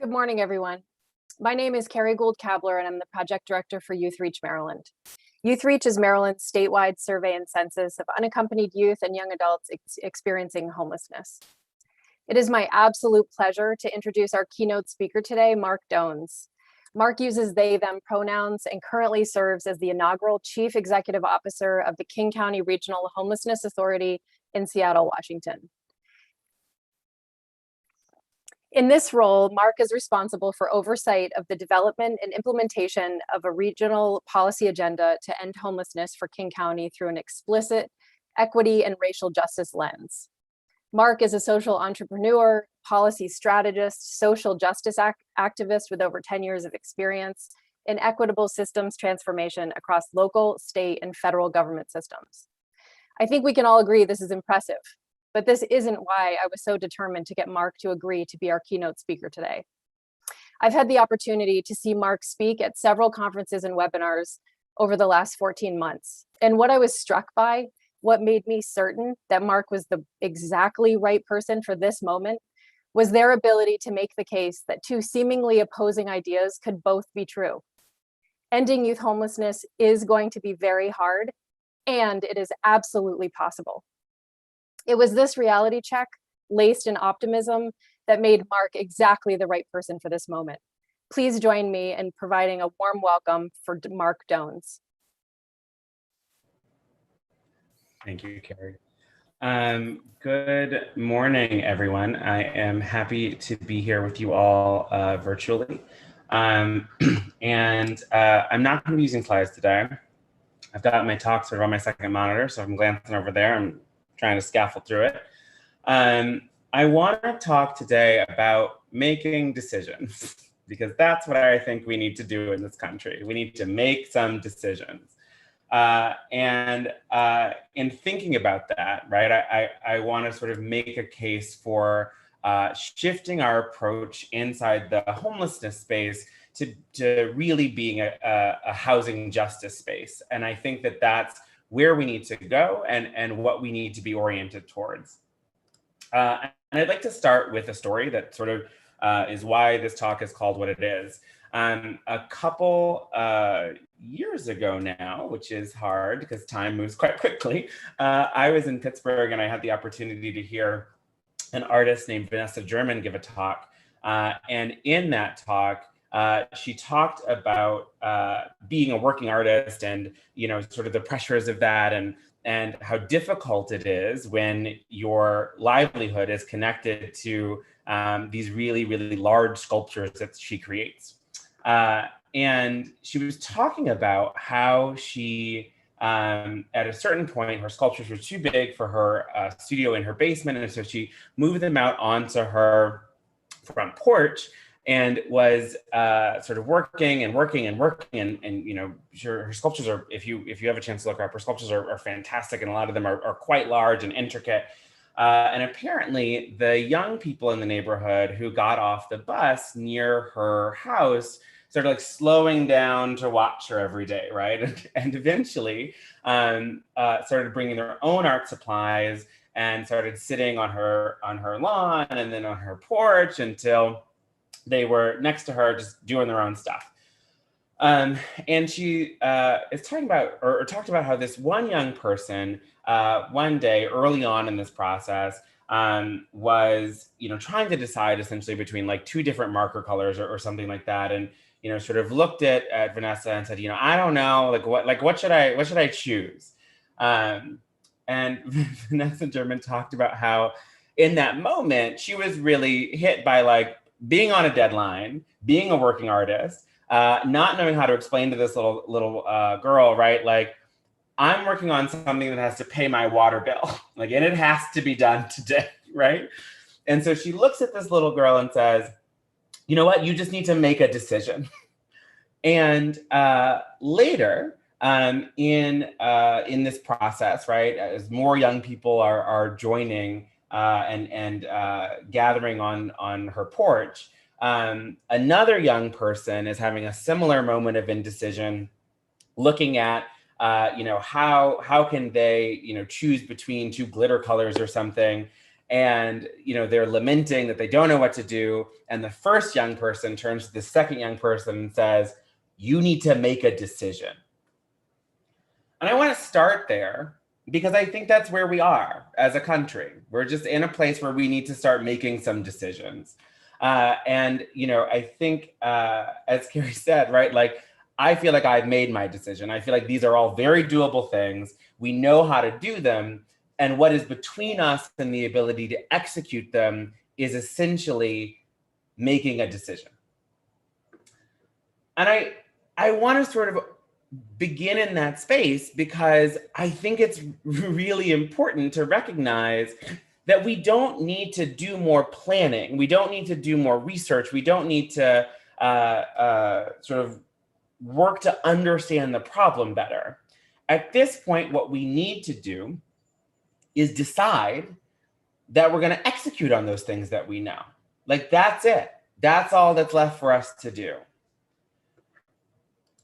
Good morning, everyone. My name is Carrie Gould-Kabler, and I'm the project director for Youth Reach Maryland. Youth Reach is Maryland's statewide survey and census of unaccompanied youth and young adults experiencing homelessness. It is my absolute pleasure to introduce our keynote speaker today, Marc Dones. Marc uses they, them pronouns and currently serves as the inaugural Chief Executive Officer of the King County Regional Homelessness Authority in Seattle, Washington. In this role, Marc is responsible for oversight of the development and implementation of a regional policy agenda to end homelessness for King County through an explicit equity and racial justice lens. Marc is a social entrepreneur, policy strategist, social justice activist with over 10 years of experience in equitable systems transformation across local, state, and federal government systems. I think we can all agree this is impressive. But this isn't why I was so determined to get Marc to agree to be our keynote speaker today. I've had the opportunity to see Marc speak at several conferences and webinars over the last 14 months. And what I was struck by, what made me certain that Marc was the exactly right person for this moment, was their ability to make the case that two seemingly opposing ideas could both be true. Ending youth homelessness is going to be very hard, and it is absolutely possible. It was this reality check, laced in optimism, that made Marc exactly the right person for this moment. Please join me in providing a warm welcome for Marc Dones. Thank you, Carrie. Good morning, everyone. I am happy to be here with you all virtually. I'm not going to be using slides today. I've got my talk sort of on my second monitor, so I'm glancing over there. I'm trying to scaffold through it. I want to talk today about making decisions, because that's what I think we need to do in this country. We need to make some decisions. In thinking about that, right, I want to sort of make a case for shifting our approach inside the homelessness space to really being a housing justice space. And I think that that's where we need to go and what we need to be oriented towards. And I'd like to start with a story that sort of is why this talk is called what it is. A couple years ago now, which is hard because time moves quite quickly, I was in Pittsburgh and I had the opportunity to hear an artist named Vanessa German give a talk. And in that talk, she talked about being a working artist and, sort of the pressures of that and how difficult it is when your livelihood is connected to these really, really large sculptures that she creates. And she was talking about how she, at a certain point, her sculptures were too big for her studio in her basement. And so she moved them out onto her front porch and was sort of working and her sculptures are, if you have a chance to look her up, her sculptures are fantastic, and a lot of them are quite large and intricate. And apparently the young people in the neighborhood who got off the bus near her house started like slowing down to watch her every day, right? And eventually started bringing their own art supplies and started sitting on her lawn and then on her porch until they were next to her just doing their own stuff. And she is talking about, or talked about how this one young person one day early on in this process was, trying to decide essentially between like two different marker colors or something like that. And, sort of looked at Vanessa and said, I don't know, what should I choose? And Vanessa German talked about how in that moment, she was really hit by like being on a deadline, being a working artist, not knowing how to explain to this little girl, right? Like, I'm working on something that has to pay my water bill, and it has to be done today, right? And so she looks at this little girl and says, you know what? You just need to make a decision. And later in this process, right, as more young people are joining and gathering on her porch, another young person is having a similar moment of indecision, looking at how can they choose between two glitter colors or something, and they're lamenting that they don't know what to do. And the first young person turns to the second young person and says, "You need to make a decision." And I want to start there because I think that's where we are as a country. We're just in a place where we need to start making some decisions. And I think, as Carrie said, right, like, I feel like I've made my decision. I feel like these are all very doable things. We know how to do them. And what is between us and the ability to execute them is essentially making a decision. And I want to sort of begin in that space because I think it's really important to recognize that we don't need to do more planning. We don't need to do more research. We don't need to sort of work to understand the problem better. At this point, what we need to do is decide that we're going to execute on those things that we know. Like, that's it. That's all that's left for us to do.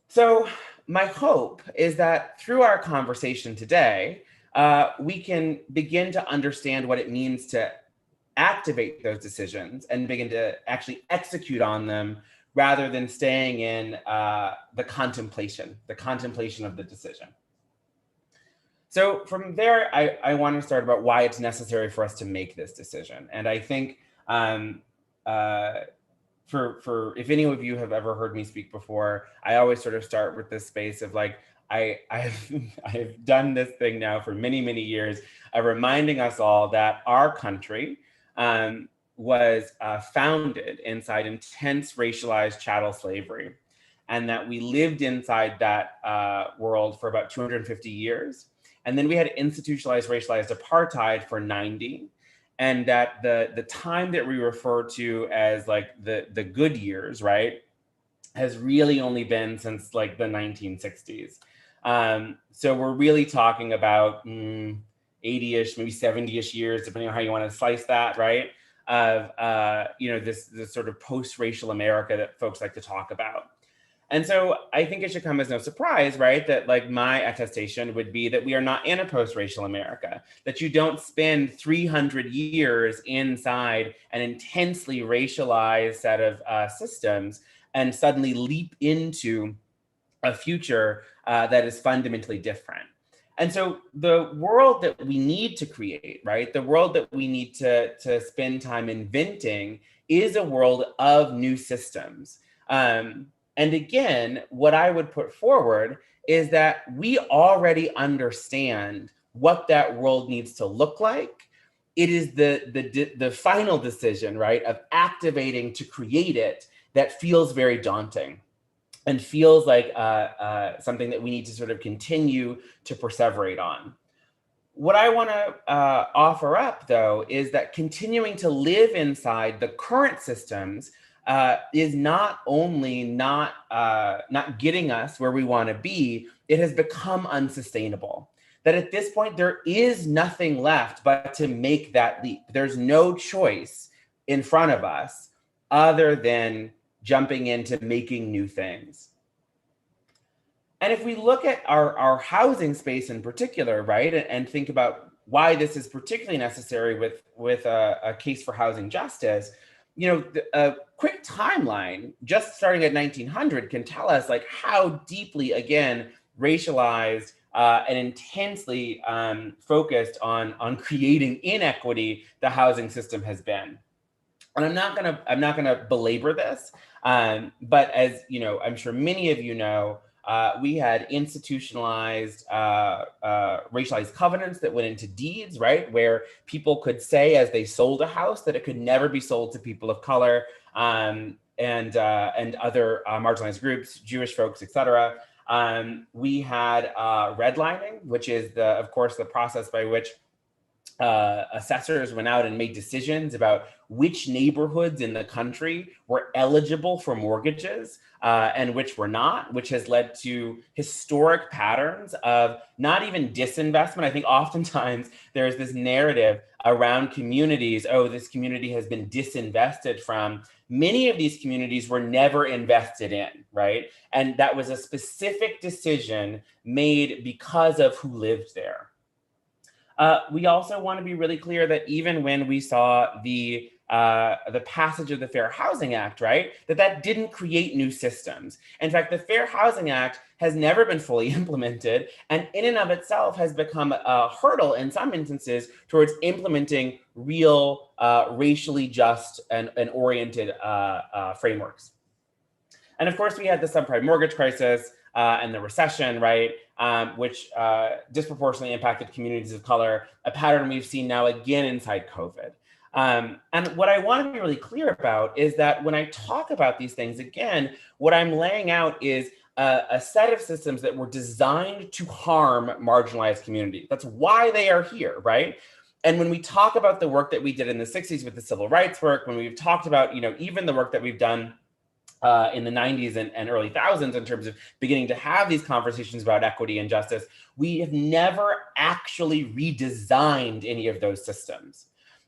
So my hope is that through our conversation today, we can begin to understand what it means to activate those decisions and begin to actually execute on them rather than staying in the contemplation of the decision. So from there, I want to start about why it's necessary for us to make this decision. And I think for if any of you have ever heard me speak before, I always sort of start with this space of like, I've done this thing now for many, many years of reminding us all that our country was founded inside intense racialized chattel slavery, and that we lived inside that world for about 250 years. And then we had institutionalized racialized apartheid for 90. And that the time that we refer to as like the good years, right, has really only been since like the 1960s. So we're really talking about 80-ish, maybe 70-ish years, depending on how you want to slice that, right, of this sort of post-racial America that folks like to talk about. And so I think it should come as no surprise, right, that like my attestation would be that we are not in a post-racial America, that you don't spend 300 years inside an intensely racialized set of systems and suddenly leap into a future that is fundamentally different. And so the world that we need to create, right, the world that we need to spend time inventing is a world of new systems. And again, what I would put forward is that we already understand what that world needs to look like. It is the final decision, right, of activating to create it that feels very daunting and feels like something that we need to sort of continue to perseverate on. What I want to offer up, though, is that continuing to live inside the current systems is not only not getting us where we want to be, it has become unsustainable. That at this point, there is nothing left but to make that leap. There's no choice in front of us other than jumping into making new things. And if we look at our housing space in particular, right, and think about why this is particularly necessary with a case for housing justice, a quick timeline, just starting at 1900, can tell us like how deeply, again, racialized and intensely focused on creating inequity the housing system has been. And I'm not gonna belabor this, but as I'm sure many of you know, we had institutionalized racialized covenants that went into deeds, right? Where people could say as they sold a house that it could never be sold to people of color and other marginalized groups, Jewish folks, etc. We had redlining, which is of course, the process by which assessors went out and made decisions about which neighborhoods in the country were eligible for mortgages and which were not, which has led to historic patterns of not even disinvestment. I think oftentimes there's this narrative around communities, oh, this community has been disinvested from. Many of these communities were never invested in, right? And that was a specific decision made because of who lived there. We also want to be really clear that even when we saw the passage of the Fair Housing Act, right, that didn't create new systems. In fact, the Fair Housing Act has never been fully implemented, and in and of itself has become a hurdle in some instances towards implementing real racially just and oriented frameworks. And of course, we had the subprime mortgage crisis and the recession, right, which disproportionately impacted communities of color, a pattern we've seen now again inside COVID. And what I want to be really clear about is that when I talk about these things, again, what I'm laying out is a set of systems that were designed to harm marginalized communities. That's why they are here, right? And when we talk about the work that we did in the 60s with the civil rights work, when we've talked about, even the work that we've done in the 90s and early thousands in terms of beginning to have these conversations about equity and justice, we have never actually redesigned any of those systems.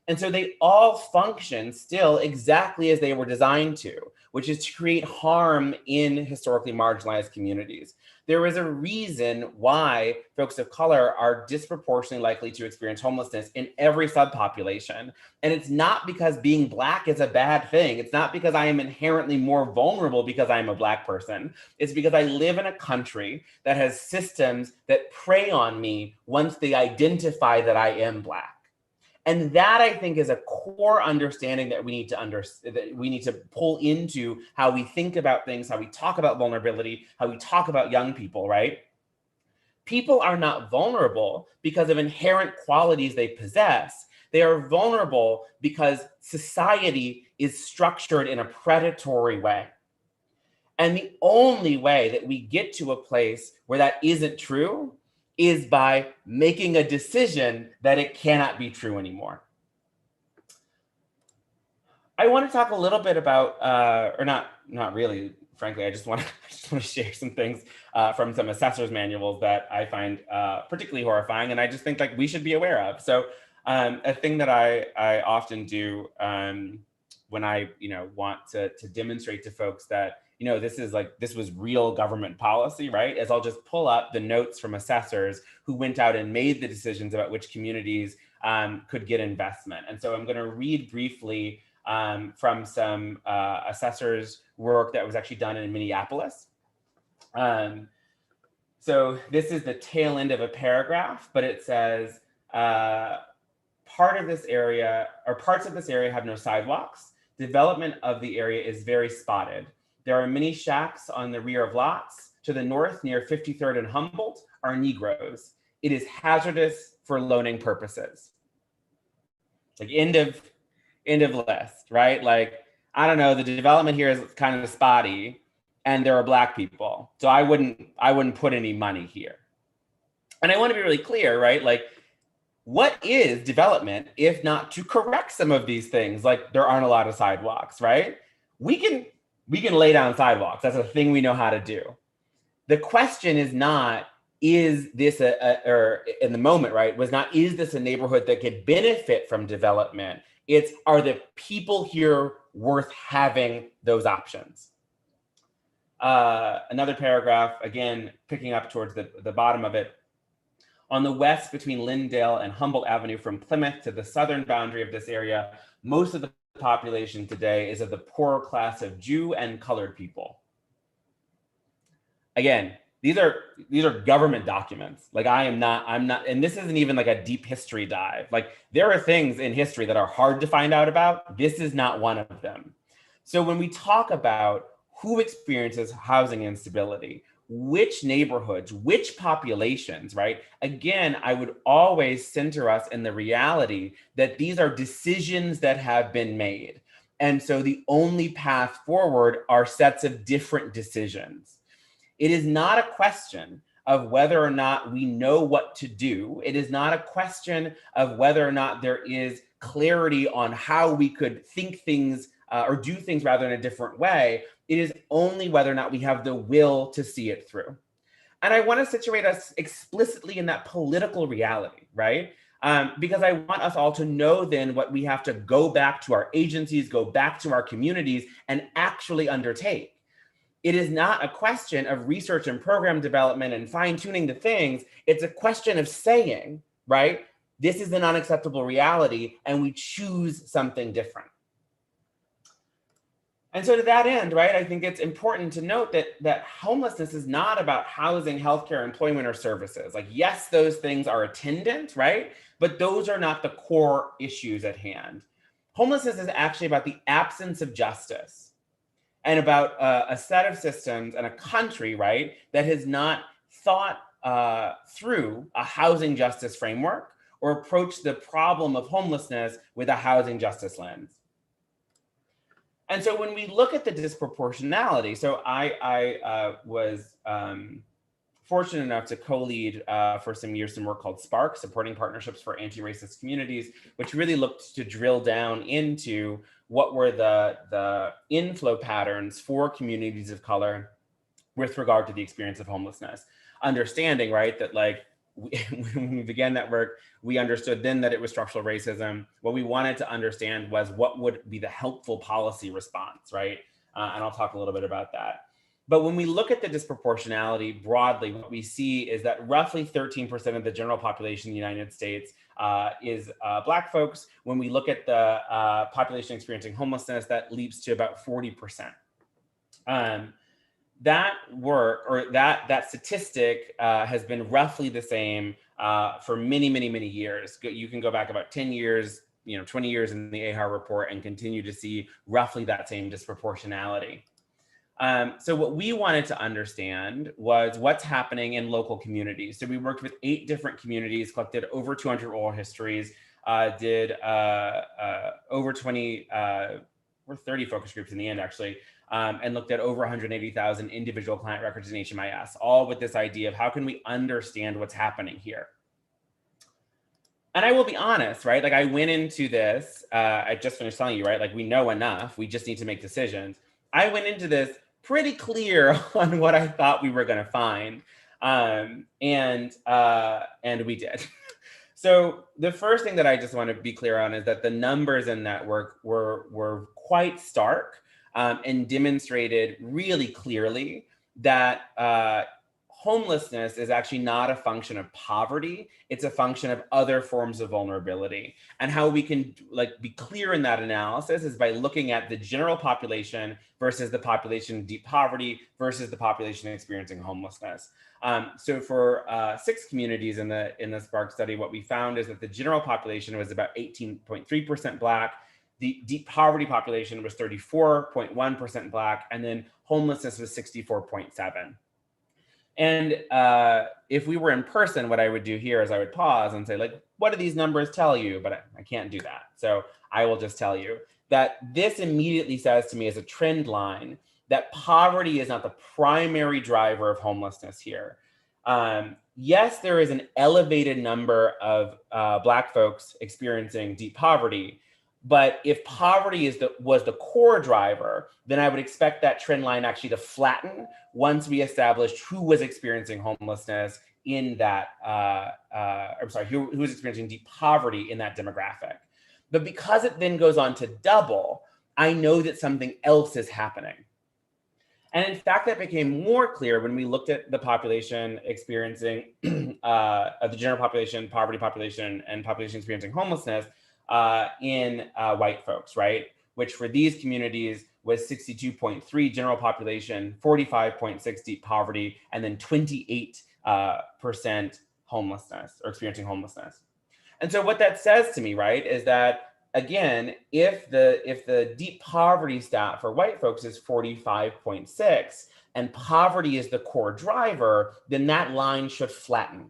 And so they all function still exactly as they were designed to, which is to create harm in historically marginalized communities. There is a reason why folks of color are disproportionately likely to experience homelessness in every subpopulation. And it's not because being Black is a bad thing. It's not because I am inherently more vulnerable because I'm a Black person. It's because I live in a country that has systems that prey on me once they identify that I am Black. And that, I think, is a core understanding that we need to pull into how we think about things, how we talk about vulnerability, how we talk about young people, right? People are not vulnerable because of inherent qualities they possess. They are vulnerable because society is structured in a predatory way. And the only way that we get to a place where that isn't true is by making a decision that it cannot be true anymore. I want to talk a little bit about, or not really, frankly, I just want to share some things from some assessors manuals that I find particularly horrifying, and I just think like we should be aware of. So a thing that I often do when I want to demonstrate to folks that this was real government policy, right? Is I'll just pull up the notes from assessors who went out and made the decisions about which communities could get investment. And so I'm going to read briefly from some assessors' work that was actually done in Minneapolis. So this is the tail end of a paragraph, but it says, parts of this area have no sidewalks. Development of the area is very spotted. There are many shacks on the rear of lots. To the north, near 53rd and Humboldt, are Negroes. It is hazardous for loaning purposes. Like end of list, right? Like, I don't know, the development here is kind of spotty and there are Black people. So I wouldn't put any money here. And I want to be really clear, right? Like, what is development if not to correct some of these things? Like there aren't a lot of sidewalks, right? We can lay down sidewalks. That's a thing we know how to do. The question is not, is this or in the moment, right, was not, is this a neighborhood that could benefit from development? It's, are the people here worth having those options? Another paragraph, again, picking up towards the bottom of it. On the west, between Lyndale and Humboldt Avenue, from Plymouth to the southern boundary of this area, most of the population today is of the poorer class of Jew and colored people. Again, these are government documents. Like I'm not, and this isn't even like a deep history dive. Like there are things in history that are hard to find out about. This is not one of them. So when we talk about who experiences housing instability, which neighborhoods, which populations, right? Again, I would always center us in the reality that these are decisions that have been made. And so the only path forward are sets of different decisions. It is not a question of whether or not we know what to do. It is not a question of whether or not there is clarity on how we could think things or do things rather in a different way. It is only whether or not we have the will to see it through. And I want to situate us explicitly in that political reality, right? Because I want us all to know then what we have to go back to our agencies, go back to our communities, and actually undertake. It is not a question of research and program development and fine-tuning the things. It's a question of saying, right? this is an unacceptable reality, and we choose something different. And so to that end, right, I think it's important to note that homelessness is not about housing, healthcare, employment, or services. Like, yes, those things are attendant, right? But those are not the core issues at hand. Homelessness is actually about the absence of justice and about a set of systems and a country, right, that has not thought through a housing justice framework or approached the problem of homelessness with a housing justice lens. And so when we look at the disproportionality, so I was fortunate enough to co-lead for some years some work called SPARK, Supporting Partnerships for Anti-Racist Communities, which really looked to drill down into what were the inflow patterns for communities of color with regard to the experience of homelessness. Understanding, right, that like when we began that work, we understood then that it was structural racism. What we wanted to understand was what would be the helpful policy response, right? And I'll talk a little bit about that. But when we look at the disproportionality broadly, what we see is that roughly 13% of the general population in the United States is Black folks. When we look at the population experiencing homelessness, that leaps to about 40%. That work, or that statistic has been roughly the same for many, many, many years. You can go back about 10 years, 20 years in the AHAR report and continue to see roughly that same disproportionality. So what we wanted to understand was what's happening in local communities. So we worked with 8 different communities, collected over 200 oral histories, did over 20, or 30 focus groups in the end, actually, and looked at over 180,000 individual client records in HMIS, all with this idea of how can we understand what's happening here. And I will be honest, right? Like I went into this, I just finished telling you, right? Like we know enough, we just need to make decisions. I went into this pretty clear on what I thought we were going to find, and we did. So the first thing that I just want to be clear on is that the numbers in that work were quite stark and demonstrated really clearly that homelessness is actually not a function of poverty. It's a function of other forms of vulnerability. And how we can be clear in that analysis is by looking at the general population versus the population in deep poverty versus the population experiencing homelessness. So for 6 communities in the SPARK study, what we found is that the general population was about 18.3% Black. The deep poverty population was 34.1% Black, and then homelessness was 64.7%. And if we were in person, what I would do here is I would pause and say, like, what do these numbers tell you? But I can't do that. So I will just tell you that this immediately says to me as a trend line that poverty is not the primary driver of homelessness here. Yes, there is an elevated number of Black folks experiencing deep poverty, but if poverty was the core driver, then I would expect that trend line actually to flatten once we established who was experiencing homelessness in that, who was experiencing deep poverty in that demographic. But because it then goes on to double, I know that something else is happening. And in fact, that became more clear when we looked at the population experiencing, the general population, poverty population, and population experiencing homelessness in white folks, right? Which for these communities was 62.3 general population, 45.6 deep poverty, and then 28% homelessness or experiencing homelessness. And so what that says to me, right, is that again, if the deep poverty stat for white folks is 45.6 and poverty is the core driver, then that line should flatten.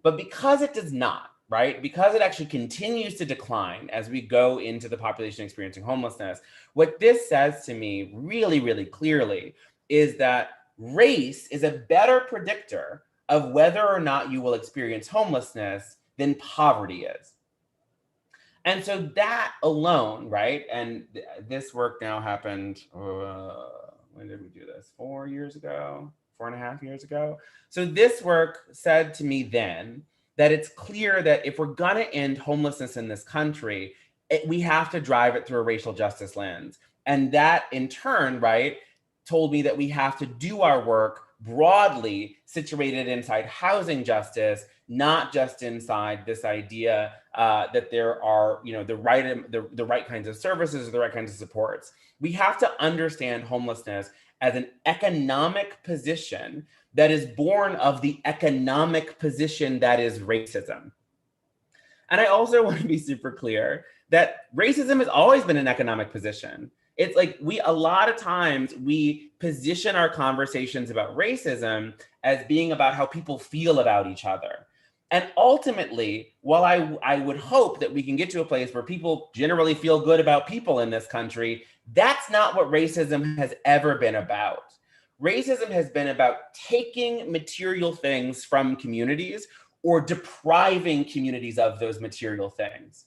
But because it does not, right, because it actually continues to decline as we go into the population experiencing homelessness, what this says to me really, really clearly is that race is a better predictor of whether or not you will experience homelessness than poverty is. And so that alone, right, and this work now happened, when did we do this? 4 years ago, 4.5 years ago. So this work said to me then that it's clear that if we're gonna end homelessness in this country, we have to drive it through a racial justice lens. And that in turn, right, told me that we have to do our work broadly situated inside housing justice, not just inside this idea that there are, the right kinds of services or the right kinds of supports. We have to understand homelessness as an economic position that is born of the economic position that is racism. And I also want to be super clear that racism has always been an economic position. It's like a lot of times we position our conversations about racism as being about how people feel about each other. And ultimately, while I would hope that we can get to a place where people generally feel good about people in this country, that's not what racism has ever been about. Racism has been about taking material things from communities or depriving communities of those material things.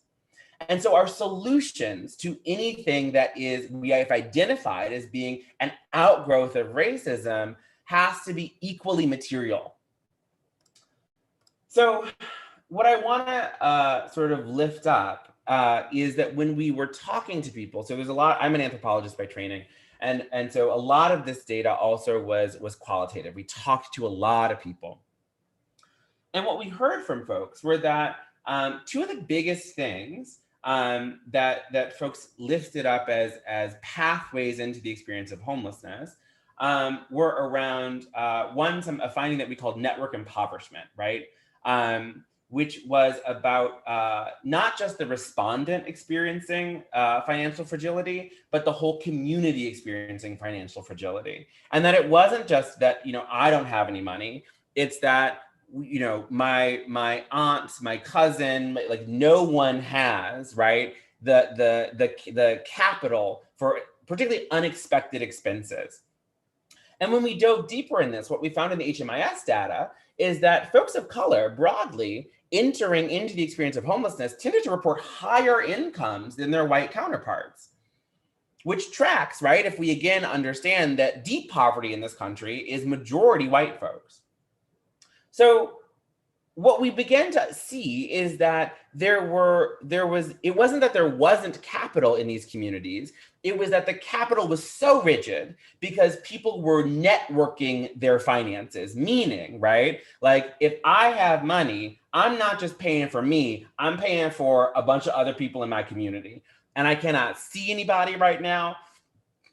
And so our solutions to anything that we have identified as being an outgrowth of racism has to be equally material. So what I want to sort of lift up is that when we were talking to people, so there's a lot, I'm an anthropologist by training, and so a lot of this data also was qualitative. We talked to a lot of people. And what we heard from folks were that two of the biggest things that folks lifted up as pathways into the experience of homelessness were around a finding that we called network impoverishment, right? Which was about not just the respondent experiencing financial fragility, but the whole community experiencing financial fragility. And that it wasn't just that, I don't have any money, it's that my aunts, my cousin, like no one has, right, the capital for particularly unexpected expenses. And when we dove deeper in this, what we found in the HMIS data is that folks of color broadly entering into the experience of homelessness tended to report higher incomes than their white counterparts, which tracks, right, if we again understand that deep poverty in this country is majority white folks. So what we began to see is that it wasn't that there wasn't capital in these communities, it was that the capital was so rigid because people were networking their finances, meaning, right, like if I have money, I'm not just paying for me, I'm paying for a bunch of other people in my community. And I cannot see anybody right now,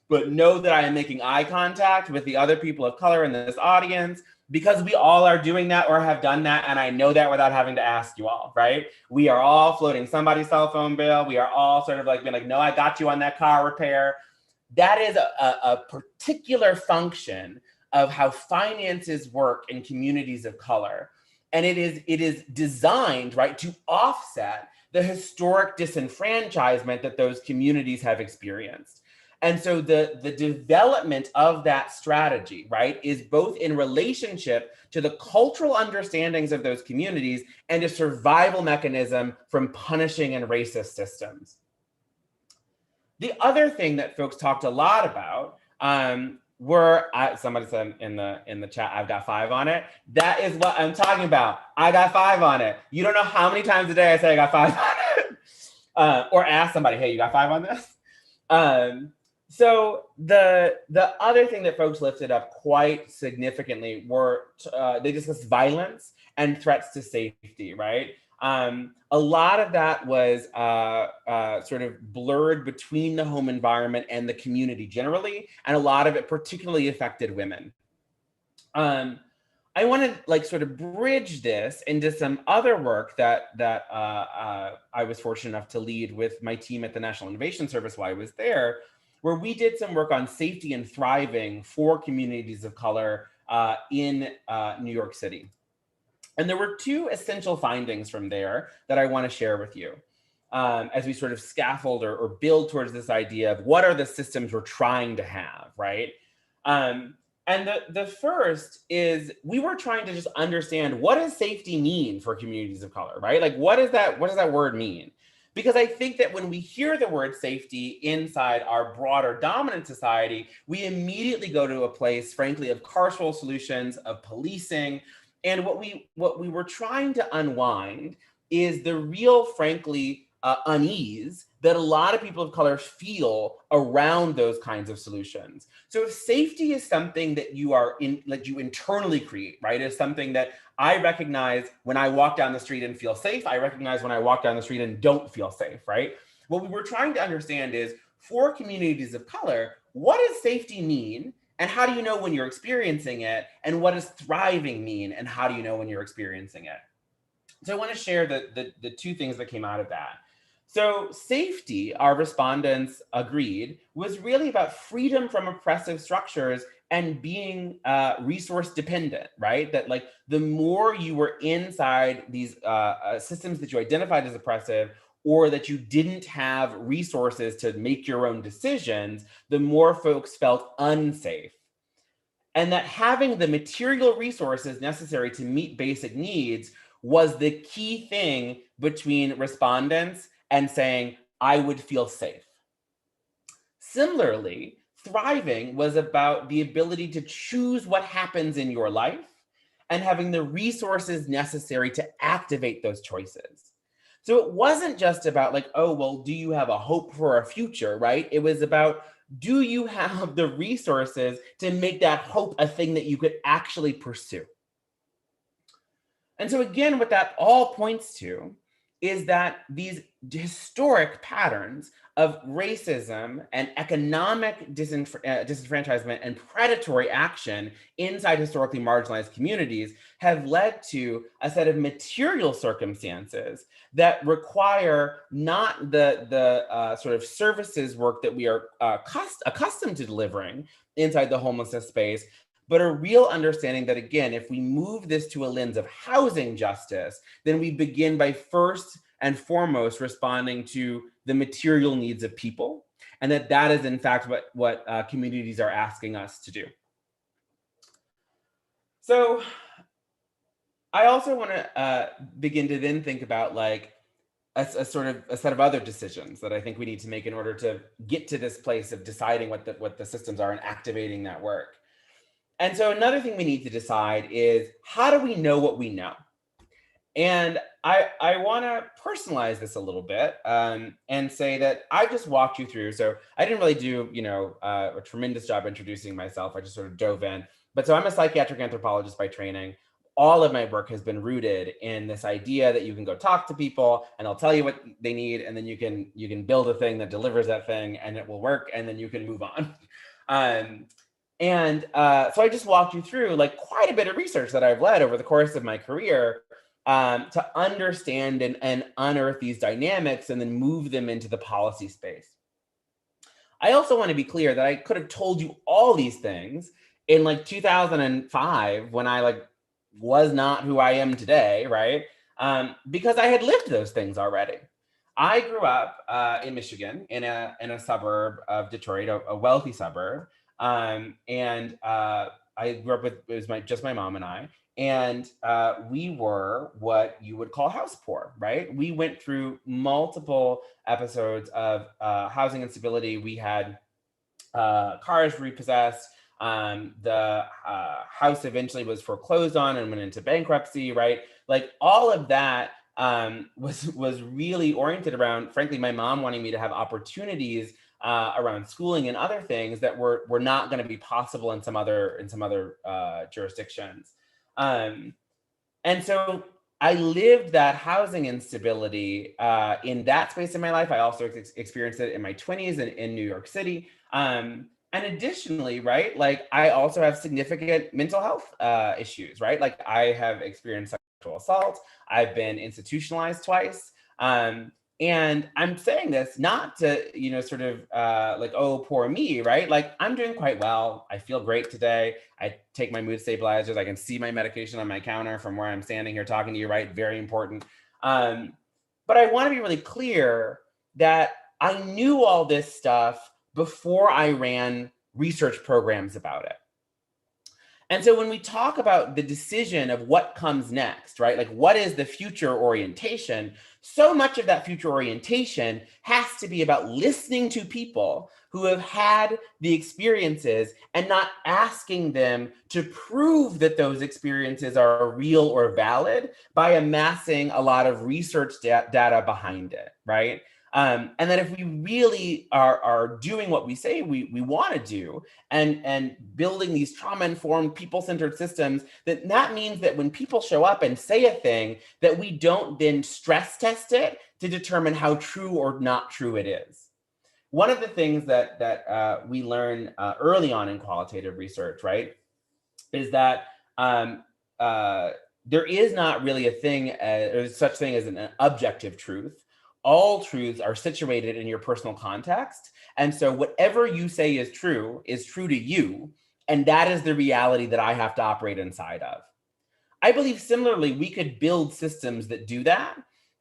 but know that I am making eye contact with the other people of color in this audience, because we all are doing that or have done that. And I know that without having to ask you all, right? We are all floating somebody's cell phone bill. We are all sort of like being like, no, I got you on that car repair. That is a particular function of how finances work in communities of color. And it is designed, right, to offset the historic disenfranchisement that those communities have experienced. And so the development of that strategy, right, is both in relationship to the cultural understandings of those communities and a survival mechanism from punishing and racist systems. The other thing that folks talked a lot about somebody said in the chat, I've got 5 on it. That is what I'm talking about. I got 5 on it. You don't know how many times a day I say I got 5 on it. Or ask somebody, hey, you got 5 on this? So the other thing that folks lifted up quite significantly were they discussed violence and threats to safety, right? A lot of that was sort of blurred between the home environment and the community generally, and a lot of it particularly affected women. I want to like sort of bridge this into some other work that I was fortunate enough to lead with my team at the National Innovation Service while I was there, where we did some work on safety and thriving for communities of color in New York City. And there were 2 essential findings from there that I want to share with you as we sort of scaffold or build towards this idea of what are the systems we're trying to have, right? And the first is we were trying to just understand, what does safety mean for communities of color, right? Like what does that word mean? Because I think that when we hear the word safety inside our broader dominant society, we immediately go to a place, frankly, of carceral solutions, of policing. And what we were trying to unwind is the real, frankly, unease that a lot of people of color feel around those kinds of solutions. So if safety is something that you internally create, right? It's something that I recognize when I walk down the street and feel safe. I recognize when I walk down the street and don't feel safe, right? What we were trying to understand is, for communities of color, what does safety mean? And how do you know when you're experiencing it? And what does thriving mean? And how do you know when you're experiencing it? So I want to share the two things that came out of that. So safety, our respondents agreed, was really about freedom from oppressive structures and being resource dependent, right? That like the more you were inside these systems that you identified as oppressive, or that you didn't have resources to make your own decisions, the more folks felt unsafe. And that having the material resources necessary to meet basic needs was the key thing between respondents and saying, I would feel safe. Similarly, thriving was about the ability to choose what happens in your life and having the resources necessary to activate those choices. So it wasn't just about like, oh, well, do you have a hope for a future, right? It was about, do you have the resources to make that hope a thing that you could actually pursue? And so again, what that all points to is that these historic patterns of racism and economic disenfranchisement and predatory action inside historically marginalized communities have led to a set of material circumstances that require not the sort of services work that we are accustomed to delivering inside the homelessness space, but a real understanding that, again, if we move this to a lens of housing justice, then we begin by first and foremost responding to the material needs of people, and that is in fact what communities are asking us to do. So I also want to begin to then think about like a set of other decisions that I think we need to make in order to get to this place of deciding what the systems are and activating that work. And so another thing we need to decide is, how do we know what we know? And I want to personalize this a little bit and say that I just walked you through. So I didn't really do, a tremendous job introducing myself. I just sort of dove in. But so I'm a psychiatric anthropologist by training. All of my work has been rooted in this idea that you can go talk to people and they'll tell you what they need, and then you can build a thing that delivers that thing and it will work, and then you can move on. So I just walked you through like quite a bit of research that I've led over the course of my career to understand and unearth these dynamics and then move them into the policy space. I also want to be clear that I could have told you all these things in like 2005 when I like was not who I am today, right? Because I had lived those things already. I grew up in Michigan in a suburb of Detroit, a wealthy suburb. I grew up with, it was just my mom and I, and we were what you would call house poor, right? We went through multiple episodes of housing instability. We had cars repossessed. The house eventually was foreclosed on and went into bankruptcy, right? Like all of that was really oriented around, frankly, my mom wanting me to have opportunities around schooling and other things that were not going to be possible in some other jurisdictions. And so I lived that housing instability in that space in my life. I also experienced it in my 20s in New York City. And additionally, right, like I also have significant mental health issues, right? Like I have experienced sexual assault. I've been institutionalized twice. And I'm saying this not to, like, oh, poor me, right? Like I'm doing quite well. I feel great today. I take my mood stabilizers. I can see my medication on my counter from where I'm standing here talking to you, right? Very important. But I want to be really clear that I knew all this stuff before I ran research programs about it. And so when we talk about the decision of what comes next, right? Like what is the future orientation? So much of that future orientation has to be about listening to people who have had the experiences and not asking them to prove that those experiences are real or valid by amassing a lot of research data behind it, right? And that if we really are doing what we say we want to do and building these trauma-informed, people-centered systems, that means that when people show up and say a thing, that we don't then stress test it to determine how true or not true it is. One of the things that we learn early on in qualitative research, right, is that there is not really a thing, or such thing as an objective truth. All truths are situated in your personal context. And so whatever you say is true to you. And that is the reality that I have to operate inside of. I believe similarly, we could build systems that do that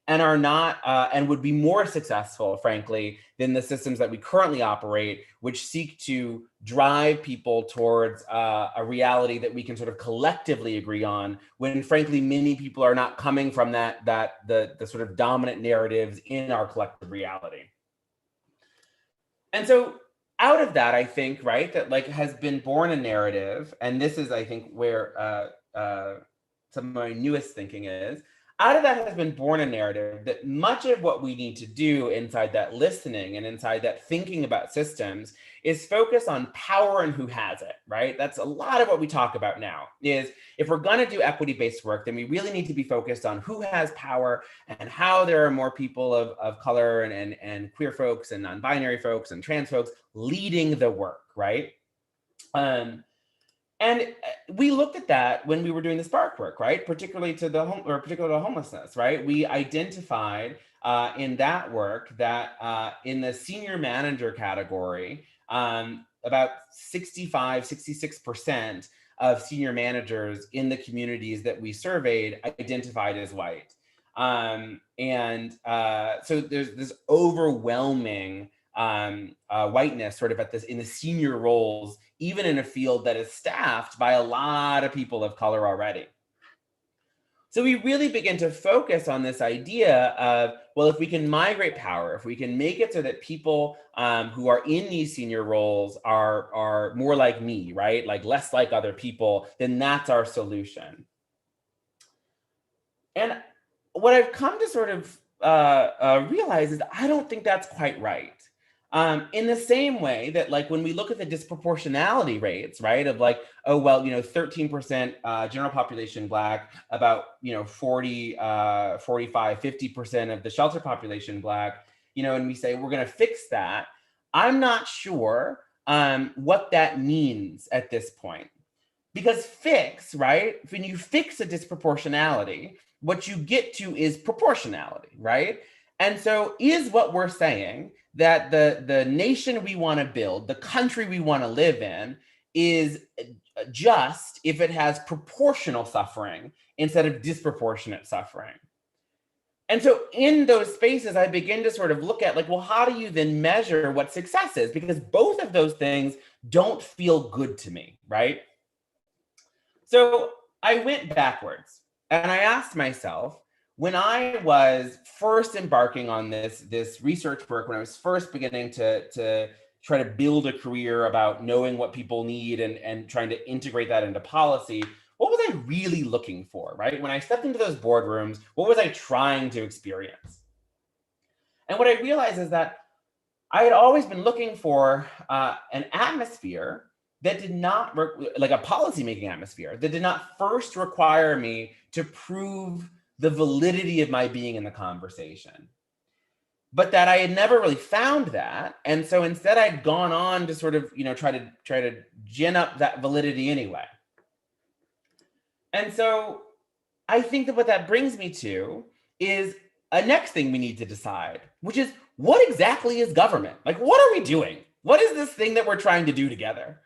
and are not, and would be more successful, frankly, than the systems that we currently operate, which seek to drive people towards a reality that we can sort of collectively agree on, when frankly, many people are not coming from the sort of dominant narratives in our collective reality. And so out of that, I think, right, that like has been born a narrative, and this is, I think, where some of my newest thinking is, out of that has been born a narrative that much of what we need to do inside that listening and inside that thinking about systems is focus on power and who has it, right? That's a lot of what we talk about now, is if we're going to do equity-based work, then we really need to be focused on who has power and how there are more people of color and queer folks and non-binary folks and trans folks leading the work, right? And we looked at that when we were doing the Spark work, right? Particularly to homelessness, right? We identified in that work that in the senior manager category, about 66% of senior managers in the communities that we surveyed identified as white. So there's this overwhelming whiteness sort of in the senior roles, even in a field that is staffed by a lot of people of color already. So we really begin to focus on this idea of, well, if we can migrate power, if we can make it so that people who are in these senior roles are more like me, right? Like less like other people, then that's our solution. And what I've come to sort of realize is I don't think that's quite right. In the same way that, like, when we look at the disproportionality rates, right, of like, oh, well, 13% general population Black, about, 40, 45, 50% of the shelter population Black, and we say we're going to fix that. I'm not sure what that means at this point. Because fix, right, when you fix a disproportionality, what you get to is proportionality, right? And so is what we're saying that the nation we want to build, the country we want to live in, is just if it has proportional suffering instead of disproportionate suffering. And so in those spaces, I begin to sort of look at like, well, how do you then measure what success is? Because both of those things don't feel good to me, right? So I went backwards and I asked myself, when I was first embarking on this research work, when I was first beginning to try to build a career about knowing what people need and trying to integrate that into policy, what was I really looking for, right? When I stepped into those boardrooms, what was I trying to experience? And what I realized is that I had always been looking for an atmosphere that did not, like a policymaking atmosphere, that did not first require me to prove the validity of my being in the conversation. But that I had never really found that. And so instead I'd gone on to sort of, try to gin up that validity anyway. And so I think that what that brings me to is a next thing we need to decide, which is, what exactly is government? Like, what are we doing? What is this thing that we're trying to do together?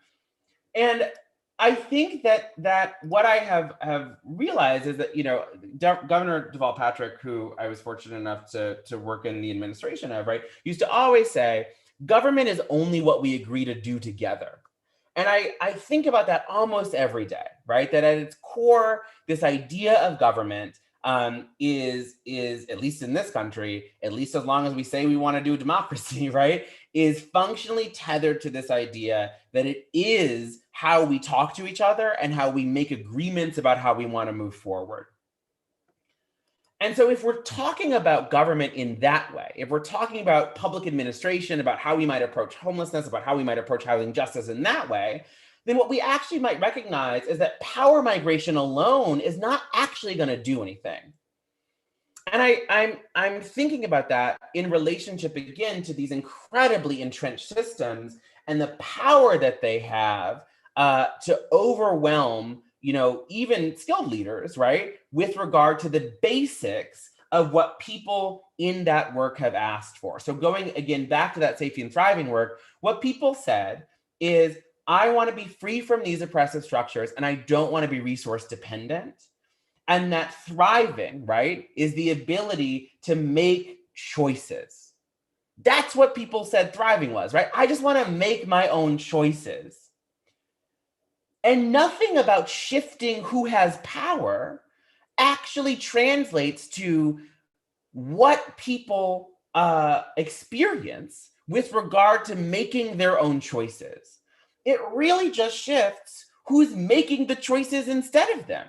And I think that what I have realized is that, Governor Deval Patrick, who I was fortunate enough to work in the administration of, right, used to always say, government is only what we agree to do together. And I think about that almost every day, right? That at its core, this idea of government is at least in this country, at least as long as we say we want to do democracy, right, is functionally tethered to this idea that it is how we talk to each other and how we make agreements about how we want to move forward. And so if we're talking about government in that way, if we're talking about public administration, about how we might approach homelessness, about how we might approach housing justice in that way, then what we actually might recognize is that power migration alone is not actually going to do anything. And I'm thinking about that in relationship again to these incredibly entrenched systems and the power that they have to overwhelm, even skilled leaders, right, with regard to the basics of what people in that work have asked for. So going again back to that safety and thriving work, what people said is, I want to be free from these oppressive structures and I don't want to be resource dependent. And that thriving, right, is the ability to make choices. That's what people said thriving was, right? I just want to make my own choices. And nothing about shifting who has power actually translates to what people experience with regard to making their own choices. It really just shifts who's making the choices instead of them.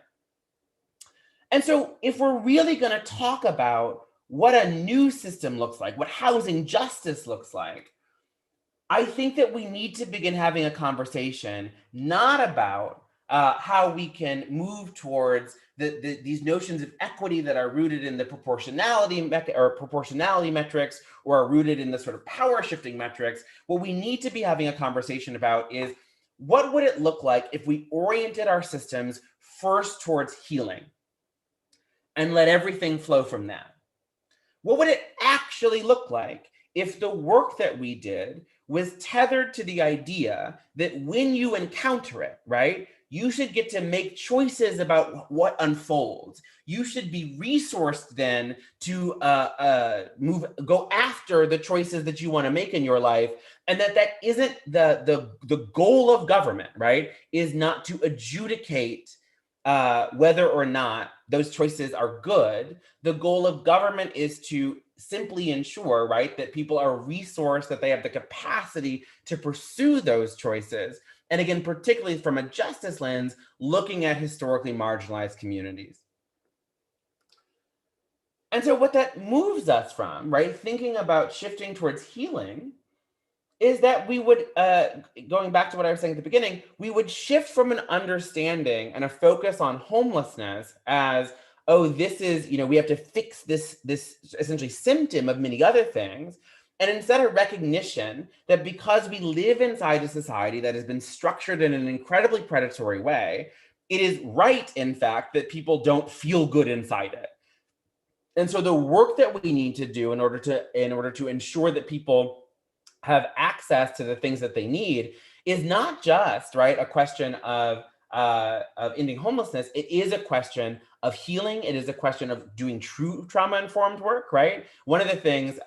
And so if we're really going to talk about what a new system looks like, what housing justice looks like, I think that we need to begin having a conversation not about how we can move towards these notions of equity that are rooted in the proportionality metrics or are rooted in the sort of power shifting metrics. What we need to be having a conversation about is, what would it look like if we oriented our systems first towards healing and let everything flow from that? What would it actually look like if the work that we did was tethered to the idea that when you encounter it, right, you should get to make choices about what unfolds. You should be resourced then to go after the choices that you want to make in your life, and that isn't the goal of government, right, is not to adjudicate whether or not those choices are good. The goal of government is to simply ensure, right, that people are resourced, that they have the capacity to pursue those choices. And again, particularly from a justice lens, looking at historically marginalized communities. And so what that moves us from, right, thinking about shifting towards healing, is that we would, going back to what I was saying at the beginning, we would shift from an understanding and a focus on homelessness as, oh, this is, we have to fix this essentially symptom of many other things. And instead of recognition that because we live inside a society that has been structured in an incredibly predatory way, it is right, in fact, that people don't feel good inside it. And so the work that we need to do in order to ensure that people have access to the things that they need is not just, right, a question of ending homelessness. It is a question of healing. It is a question of doing true trauma-informed work, right? One of the things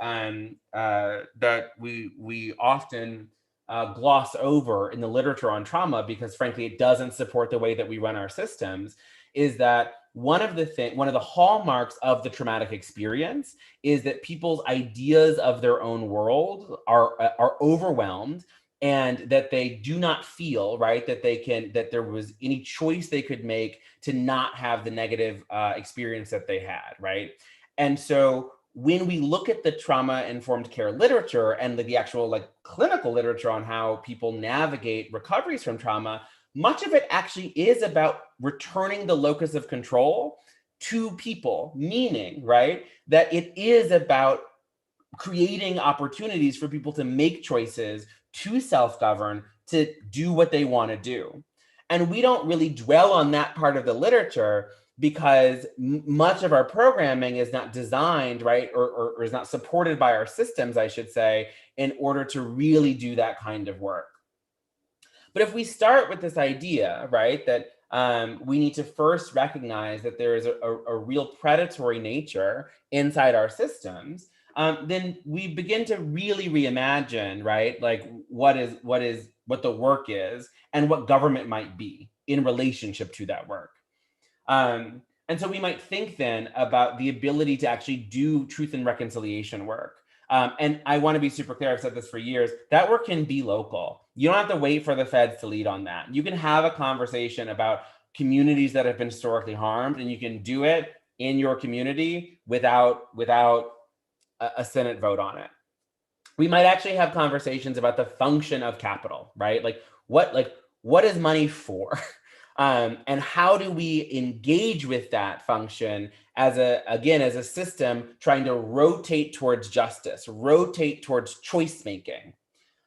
that we often gloss over in the literature on trauma, because frankly, it doesn't support the way that we run our systems, is that one of the hallmarks of the traumatic experience is that people's ideas of their own world are overwhelmed, and that they do not feel, right, that there was any choice they could make to not have the negative experience that they had, right? And so when we look at the trauma-informed care literature and the actual clinical literature on how people navigate recoveries from trauma, much of it actually is about returning the locus of control to people, meaning, right, that it is about creating opportunities for people to make choices, to self-govern, to do what they want to do. And we don't really dwell on that part of the literature because much of our programming is not designed, right, or is not supported by our systems, I should say, in order to really do that kind of work. But if we start with this idea, right, that we need to first recognize that there is a real predatory nature inside our systems, then we begin to really reimagine, right, like what the work is and what government might be in relationship to that work. And so we might think then about the ability to actually do truth and reconciliation work. And I want to be super clear, I've said this for years, that work can be local. You don't have to wait for the feds to lead on that. You can have a conversation about communities that have been historically harmed, and you can do it in your community without a Senate vote on it. We might actually have conversations about the function of capital, right? Like what is money for? And how do we engage with that function as a system trying to rotate towards justice, rotate towards choice making?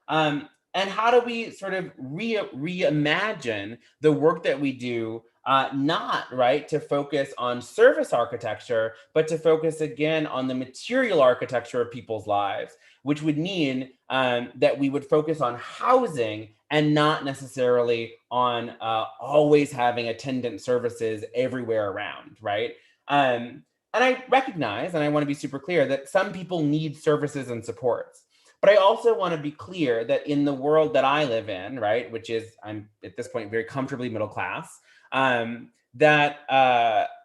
And how do we sort of reimagine the work that we do, not right to focus on service architecture, but to focus again on the material architecture of people's lives, which would mean that we would focus on housing and not necessarily on always having attendant services everywhere around, right? And I recognize, and I want to be super clear, that some people need services and supports. But I also want to be clear that in the world that I live in, right, which is, I'm at this point very comfortably middle class, that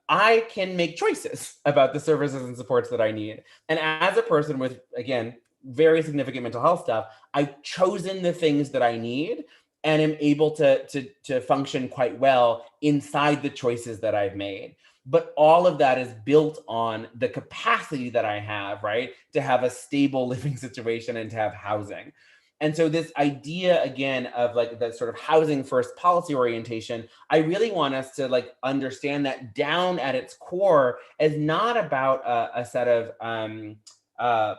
I can make choices about the services and supports that I need. And as a person with, again, very significant mental health stuff, I've chosen the things that I need and am able to function quite well inside the choices that I've made. But all of that is built on the capacity that I have, right, to have a stable living situation and to have housing. And so this idea, again, of like the sort of housing first policy orientation, I really want us to like understand that down at its core is not about a set of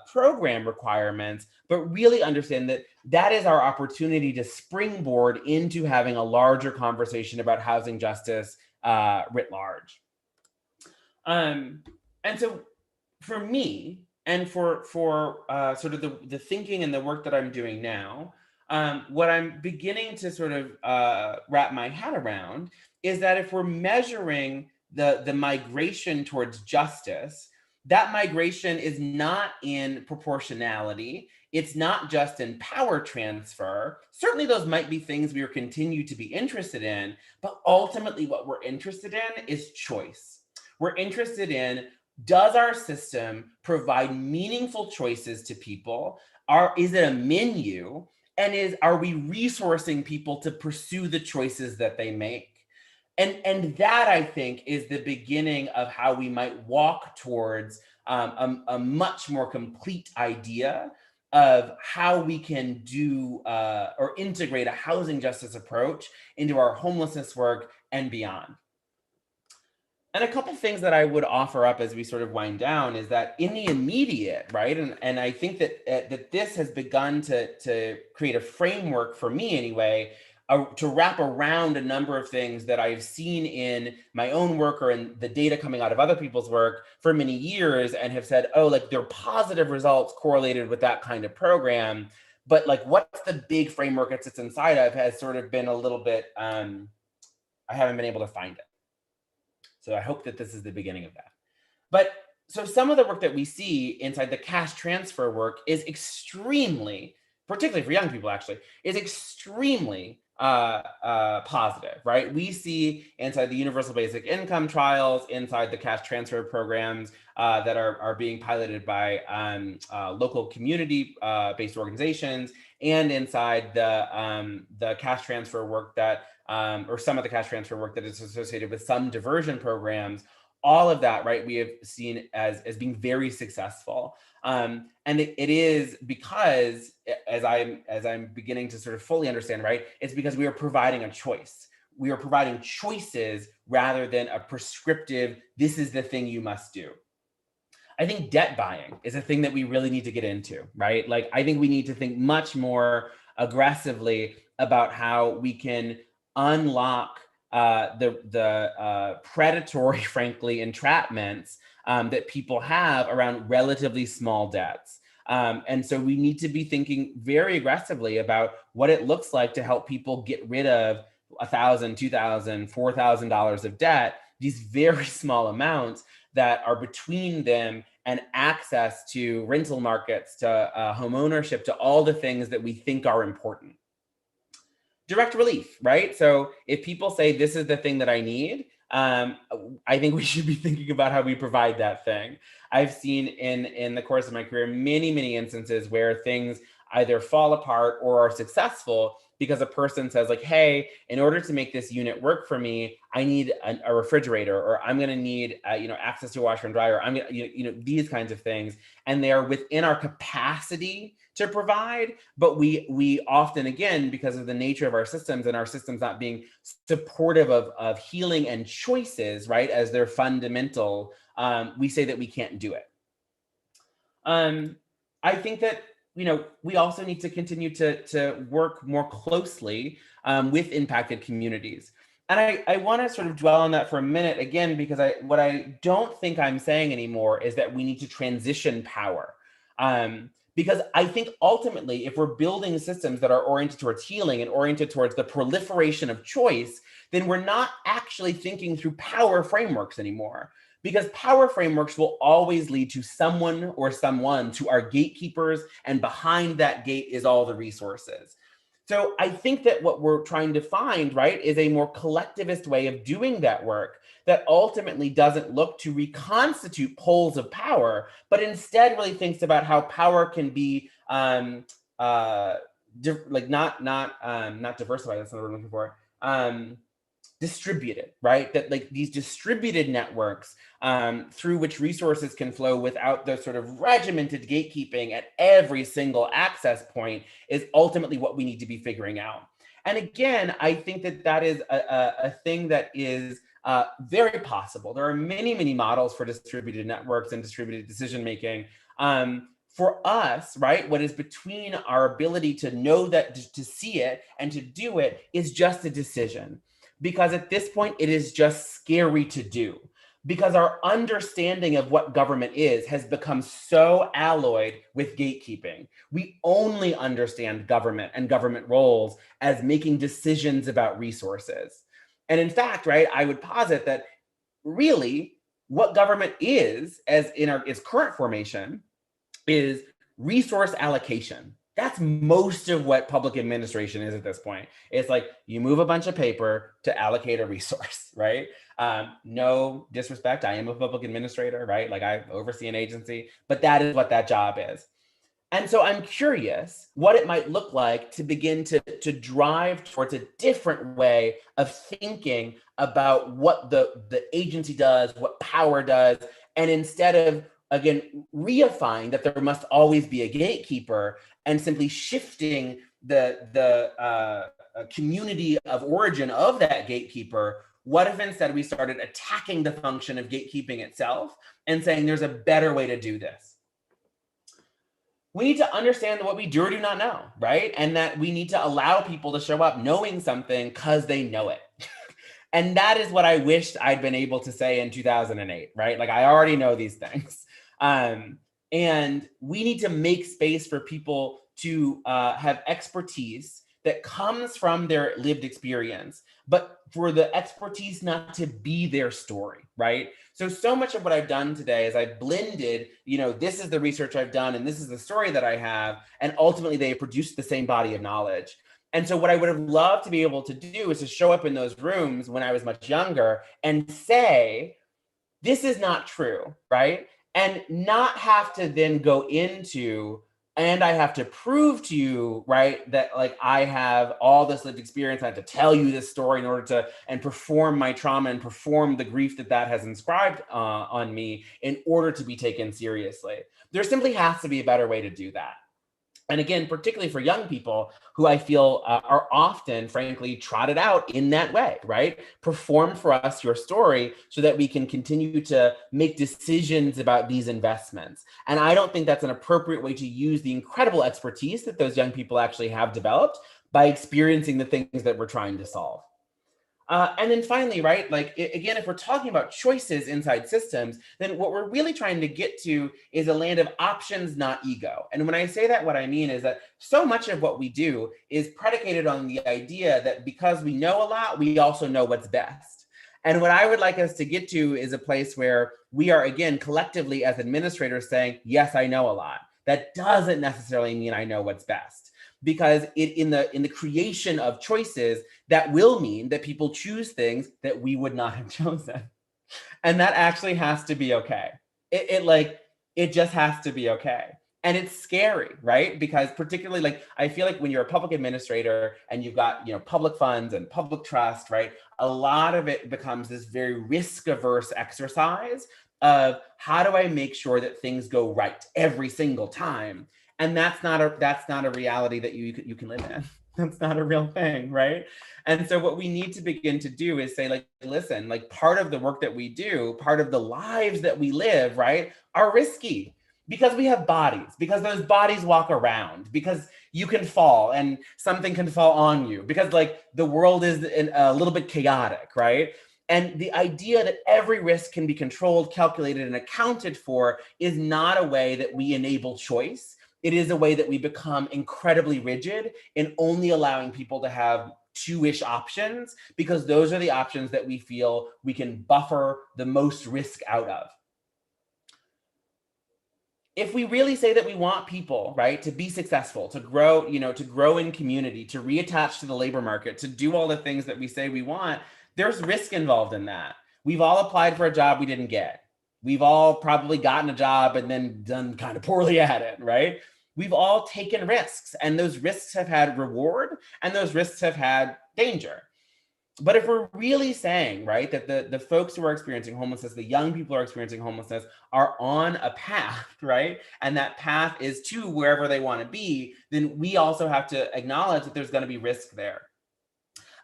program requirements, but really understand that that is our opportunity to springboard into having a larger conversation about housing justice writ large. And so for me, and for sort of the thinking and the work that I'm doing now, what I'm beginning to sort of wrap my head around is that if we're measuring the migration towards justice, that migration is not in proportionality. It's not just in power transfer. Certainly those might be things we continue to be interested in, but ultimately what we're interested in is choice. We're interested in, does our system provide meaningful choices to people? Is it a menu? And are we resourcing people to pursue the choices that they make? And that, I think, is the beginning of how we might walk towards a much more complete idea of how we can do or integrate a housing justice approach into our homelessness work and beyond. And a couple things that I would offer up as we sort of wind down is that in the immediate, right, and I think that that this has begun to create a framework for me anyway, to wrap around a number of things that I've seen in my own work or in the data coming out of other people's work for many years, and have said, oh, like there are positive results correlated with that kind of program, but like what's the big framework it sits inside of has sort of been a little bit, I haven't been able to find it. So I hope that this is the beginning of that. But so some of the work that we see inside the cash transfer work is extremely, particularly for young people actually, is extremely positive, right? We see inside the universal basic income trials, inside the cash transfer programs that are being piloted by local community-based organizations, and inside the cash transfer work that or some of the cash transfer work that is associated with some diversion programs, all of that, right, we have seen as being very successful. And it is because, as I'm beginning to sort of fully understand, right, it's because we are providing a choice. We are providing choices rather than a prescriptive, this is the thing you must do. I think debt buying is a thing that we really need to get into, right? Like, I think we need to think much more aggressively about how we can unlock the predatory, frankly, entrapments that people have around relatively small debts. And so we need to be thinking very aggressively about what it looks like to help people get rid of $1,000, $2,000, $4,000 of debt, these very small amounts that are between them and access to rental markets, to home ownership, to all the things that we think are important. Direct relief, right? So if people say, this is the thing that I need, I think we should be thinking about how we provide that thing. I've seen in the course of my career many instances where things either fall apart or are successful because a person says like, hey, in order to make this unit work for me, I need a refrigerator, or I'm going to need access to a washer and dryer. I'm going to, these kinds of things, and they are within our capacity to provide. But we often, again, because of the nature of our systems and our systems not being supportive of healing and choices, right, as their fundamental, we say that we can't do it. I think that we also need to continue to work more closely with impacted communities. And I want to sort of dwell on that for a minute again, because what I don't think I'm saying anymore is that we need to transition power. Because I think ultimately, if we're building systems that are oriented towards healing and oriented towards the proliferation of choice, then we're not actually thinking through power frameworks anymore. Because power frameworks will always lead to someone or someone's who are gatekeepers, and behind that gate is all the resources. So I think that what we're trying to find, right, is a more collectivist way of doing that work that ultimately doesn't look to reconstitute poles of power, but instead really thinks about how power can be not diversified. That's not what I'm looking for. Distributed, right? That like these distributed networks through which resources can flow without the sort of regimented gatekeeping at every single access point is ultimately what we need to be figuring out. And again, I think that that is a thing that is very possible. There are many models for distributed networks and distributed decision making. For us, right, what is between our ability to know that, to see it and to do it is just a decision. Because at this point, it is just scary to do. Because our understanding of what government is has become so alloyed with gatekeeping. We only understand government and government roles as making decisions about resources. And in fact, right, I would posit that really what government is, as in its current formation, is resource allocation. That's most of what public administration is at this point. It's like you move a bunch of paper to allocate a resource, right? No disrespect, I am a public administrator, right? Like I oversee an agency, but that is what that job is. And so I'm curious what it might look like to begin to drive towards a different way of thinking about what the agency does, what power does, and instead of, again, reifying that there must always be a gatekeeper and simply shifting the community of origin of that gatekeeper, what if instead we started attacking the function of gatekeeping itself and saying there's a better way to do this? We need to understand what we do or do not know, right? And that we need to allow people to show up knowing something because they know it. And that is what I wished I'd been able to say in 2008, right? Like I already know these things. And we need to make space for people to have expertise that comes from their lived experience, but for the expertise not to be their story, right? So much of what I've done today is I've blended, this is the research I've done and this is the story that I have, and ultimately they produced the same body of knowledge. And so what I would have loved to be able to do is to show up in those rooms when I was much younger and say, this is not true, right? And not have to then go into, and I have to prove to you, right, that like I have all this lived experience. I have to tell you this story in order to, and perform my trauma and perform the grief that has inscribed on me in order to be taken seriously. There simply has to be a better way to do that. And again, particularly for young people who I feel are often, frankly, trotted out in that way, right? Perform for us your story so that we can continue to make decisions about these investments. And I don't think that's an appropriate way to use the incredible expertise that those young people actually have developed by experiencing the things that we're trying to solve. And then finally, right, like, again, if we're talking about choices inside systems, then what we're really trying to get to is a land of options, not ego. And when I say that, what I mean is that so much of what we do is predicated on the idea that because we know a lot, we also know what's best. And what I would like us to get to is a place where we are, again, collectively as administrators saying, yes, I know a lot. That doesn't necessarily mean I know what's best. because in the creation of choices, that will mean that people choose things that we would not have chosen. And that actually has to be okay. It just has to be okay. And it's scary, right? Because particularly, like, I feel like when you're a public administrator and you've got, public funds and public trust, right? A lot of it becomes this very risk-averse exercise of how do I make sure that things go right every single time? And that's not a reality that you can live in. That's not a real thing, right? And so what we need to begin to do is say, like, listen, like, part of the work that we do, part of the lives that we live, right, are risky because we have bodies, because those bodies walk around, because you can fall and something can fall on you, because, like, the world is a little bit chaotic, right? And the idea that every risk can be controlled, calculated, and accounted for is not a way that we enable choice. It is a way that we become incredibly rigid in only allowing people to have two-ish options, because those are the options that we feel we can buffer the most risk out of. If we really say that we want people, right, to be successful, to grow, to grow in community, to reattach to the labor market, to do all the things that we say we want, there's risk involved in that. We've all applied for a job we didn't get. We've all probably gotten a job and then done kind of poorly at it, right? We've all taken risks, and those risks have had reward and those risks have had danger. But if we're really saying, right, that the folks who are experiencing homelessness, the young people who are experiencing homelessness, are on a path, right, and that path is to wherever they want to be, then we also have to acknowledge that there's going to be risk there.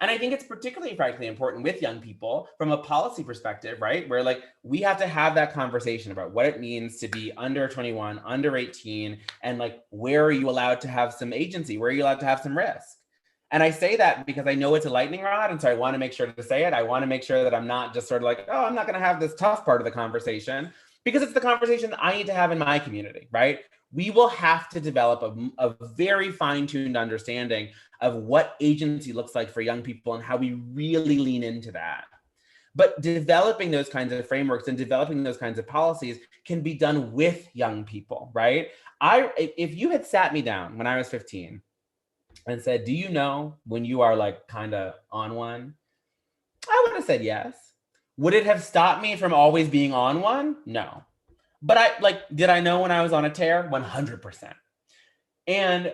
And I think it's particularly, frankly, important with young people from a policy perspective, right? Where, like, we have to have that conversation about what it means to be under 21, under 18, and, like, where are you allowed to have some agency? Where are you allowed to have some risk? And I say that because I know it's a lightning rod, and so I want to make sure to say it. I want to make sure that I'm not just sort of like, oh, I'm not going to have this tough part of the conversation, because it's the conversation that I need to have in my community, right? We will have to develop a very fine-tuned understanding of what agency looks like for young people and how we really lean into that. But developing those kinds of frameworks and developing those kinds of policies can be done with young people, right? If you had sat me down when I was 15 and said, do you know when you are, like, kind of on one? I would have said yes. Would it have stopped me from always being on one? No. But did I know when I was on a tear? 100%. And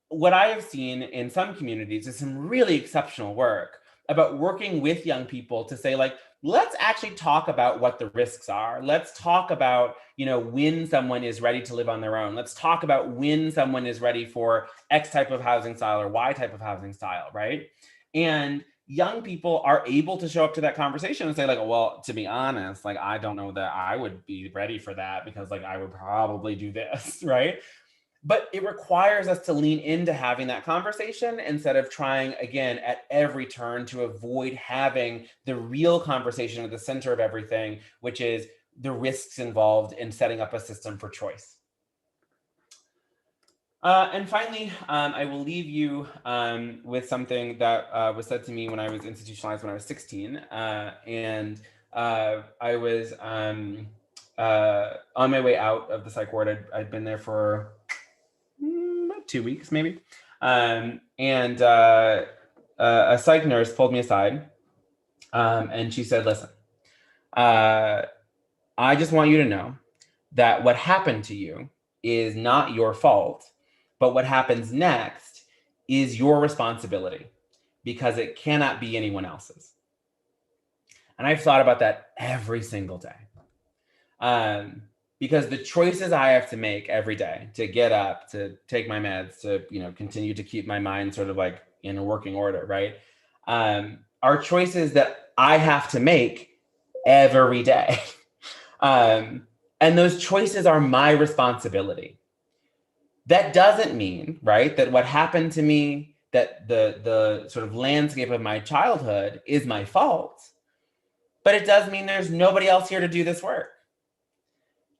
what I have seen in some communities is some really exceptional work about working with young people to say, like, let's actually talk about what the risks are. Let's talk about, when someone is ready to live on their own. Let's talk about when someone is ready for X type of housing style or Y type of housing style, right? And young people are able to show up to that conversation and say, like, well, to be honest, like, I don't know that I would be ready for that, because, like, I would probably do this, right? But it requires us to lean into having that conversation instead of trying, again, at every turn to avoid having the real conversation at the center of everything, which is the risks involved in setting up a system for choice. And finally, I will leave you with something that was said to me when I was institutionalized when I was 16. And I was on my way out of the psych ward. I'd been there for about 2 weeks, maybe. And a psych nurse pulled me aside, and she said, listen, I just want you to know that what happened to you is not your fault, but what happens next is your responsibility, because it cannot be anyone else's. And I've thought about that every single day. Because the choices I have to make every day to get up, to take my meds, to continue to keep my mind sort of like in a working order, right, are choices that I have to make every day. And those choices are my responsibility. That doesn't mean, right, that what happened to me, that the sort of landscape of my childhood is my fault, but it does mean there's nobody else here to do this work.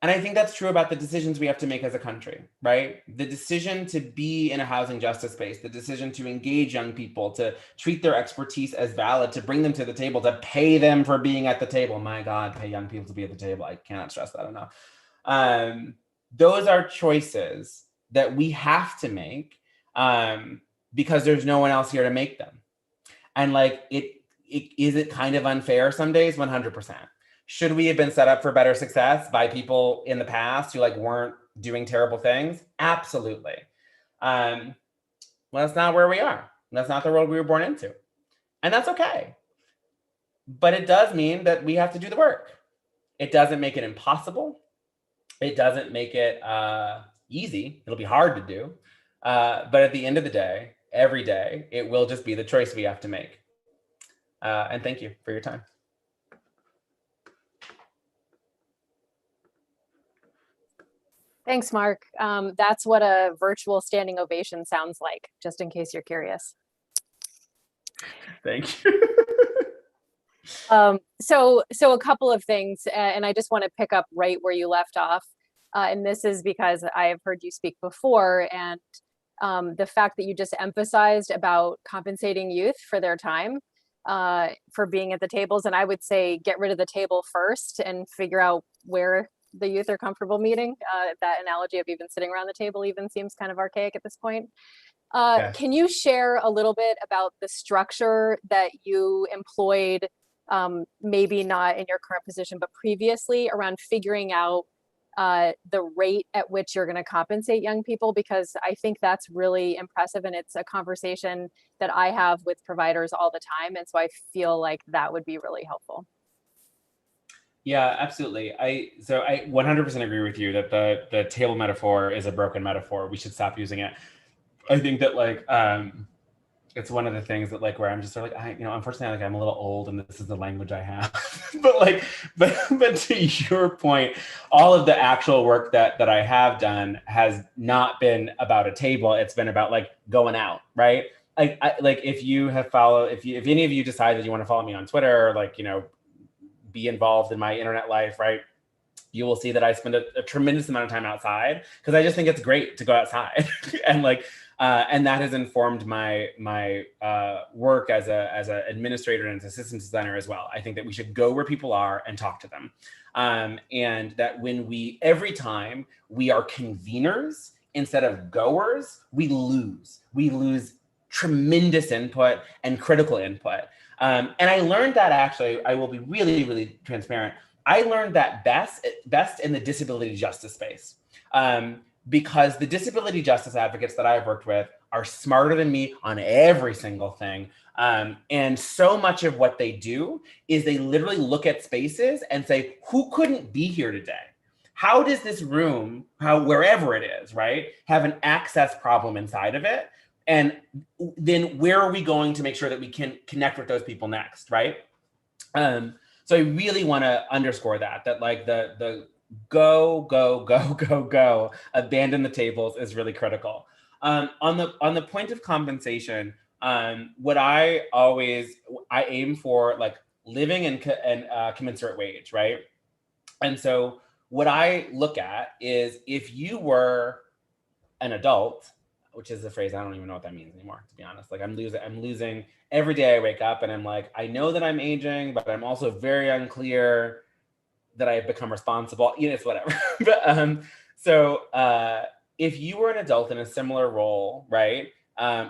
And I think that's true about the decisions we have to make as a country, right? The decision to be in a housing justice space, the decision to engage young people, to treat their expertise as valid, to bring them to the table, to pay them for being at the table. My God, pay young people to be at the table. I cannot stress that enough. Those are choices that we have to make because there's no one else here to make them. And like, is it kind of unfair some days? 100%. Should we have been set up for better success by people in the past who like weren't doing terrible things? Absolutely. Well, that's not where we are. That's not the world we were born into. And that's okay. But it does mean that we have to do the work. It doesn't make it impossible. It doesn't make it easy. It'll be hard to do. But at the end of the day, every day, it will just be the choice we have to make. And thank you for your time. Thanks, Marc. That's what a virtual standing ovation sounds like, just in case you're curious. Thank you. So a couple of things, and I just want to pick up right where you left off. And this is because I have heard you speak before, and the fact that you just emphasized about compensating youth for their time, for being at the tables. And I would say get rid of the table first and figure out where the youth are comfortable meeting. That analogy of even sitting around the table even seems kind of archaic at this point. Yes. Can you share a little bit about the structure that you employed, maybe not in your current position, but previously, around figuring out the rate at which you're going to compensate young people? Because I think that's really impressive, and it's a conversation that I have with providers all the time. And so I feel like that would be really helpful. Yeah, absolutely. I 100% agree with you that the table metaphor is a broken metaphor. We should stop using it. I think that like it's one of the things that like where I'm just sort of like, unfortunately, like I'm a little old and this is the language I have. but to your point, all of the actual work that I have done has not been about a table. It's been about like going out, right? Like if any of you decide that you want to follow me on Twitter, or like, be involved in my internet life, right? You will see that I spend a tremendous amount of time outside because I just think it's great to go outside. And like, and that has informed my work as a administrator and as a systems designer as well. I think that we should go where people are and talk to them. And that every time we are conveners instead of goers, we lose tremendous input and critical input. And I learned that actually, I will be really, really transparent. I learned that best in the disability justice space, because the disability justice advocates that I've worked with are smarter than me on every single thing. And so much of what they do is they literally look at spaces and say, who couldn't be here today? How does this room, wherever it is, right, have an access problem inside of it? And then where are we going to make sure that we can connect with those people next, right? So I really want to underscore that like the go, abandon the tables is really critical. On the point of compensation, what I aim for like living and commensurate wage, right? And so what I look at is if you were an adult, which is a phrase I don't even know what that means anymore, to be honest. Like I'm losing every day I wake up and I'm like, I know that I'm aging, but I'm also very unclear that I have become responsible. It's whatever. But if you were an adult in a similar role, right?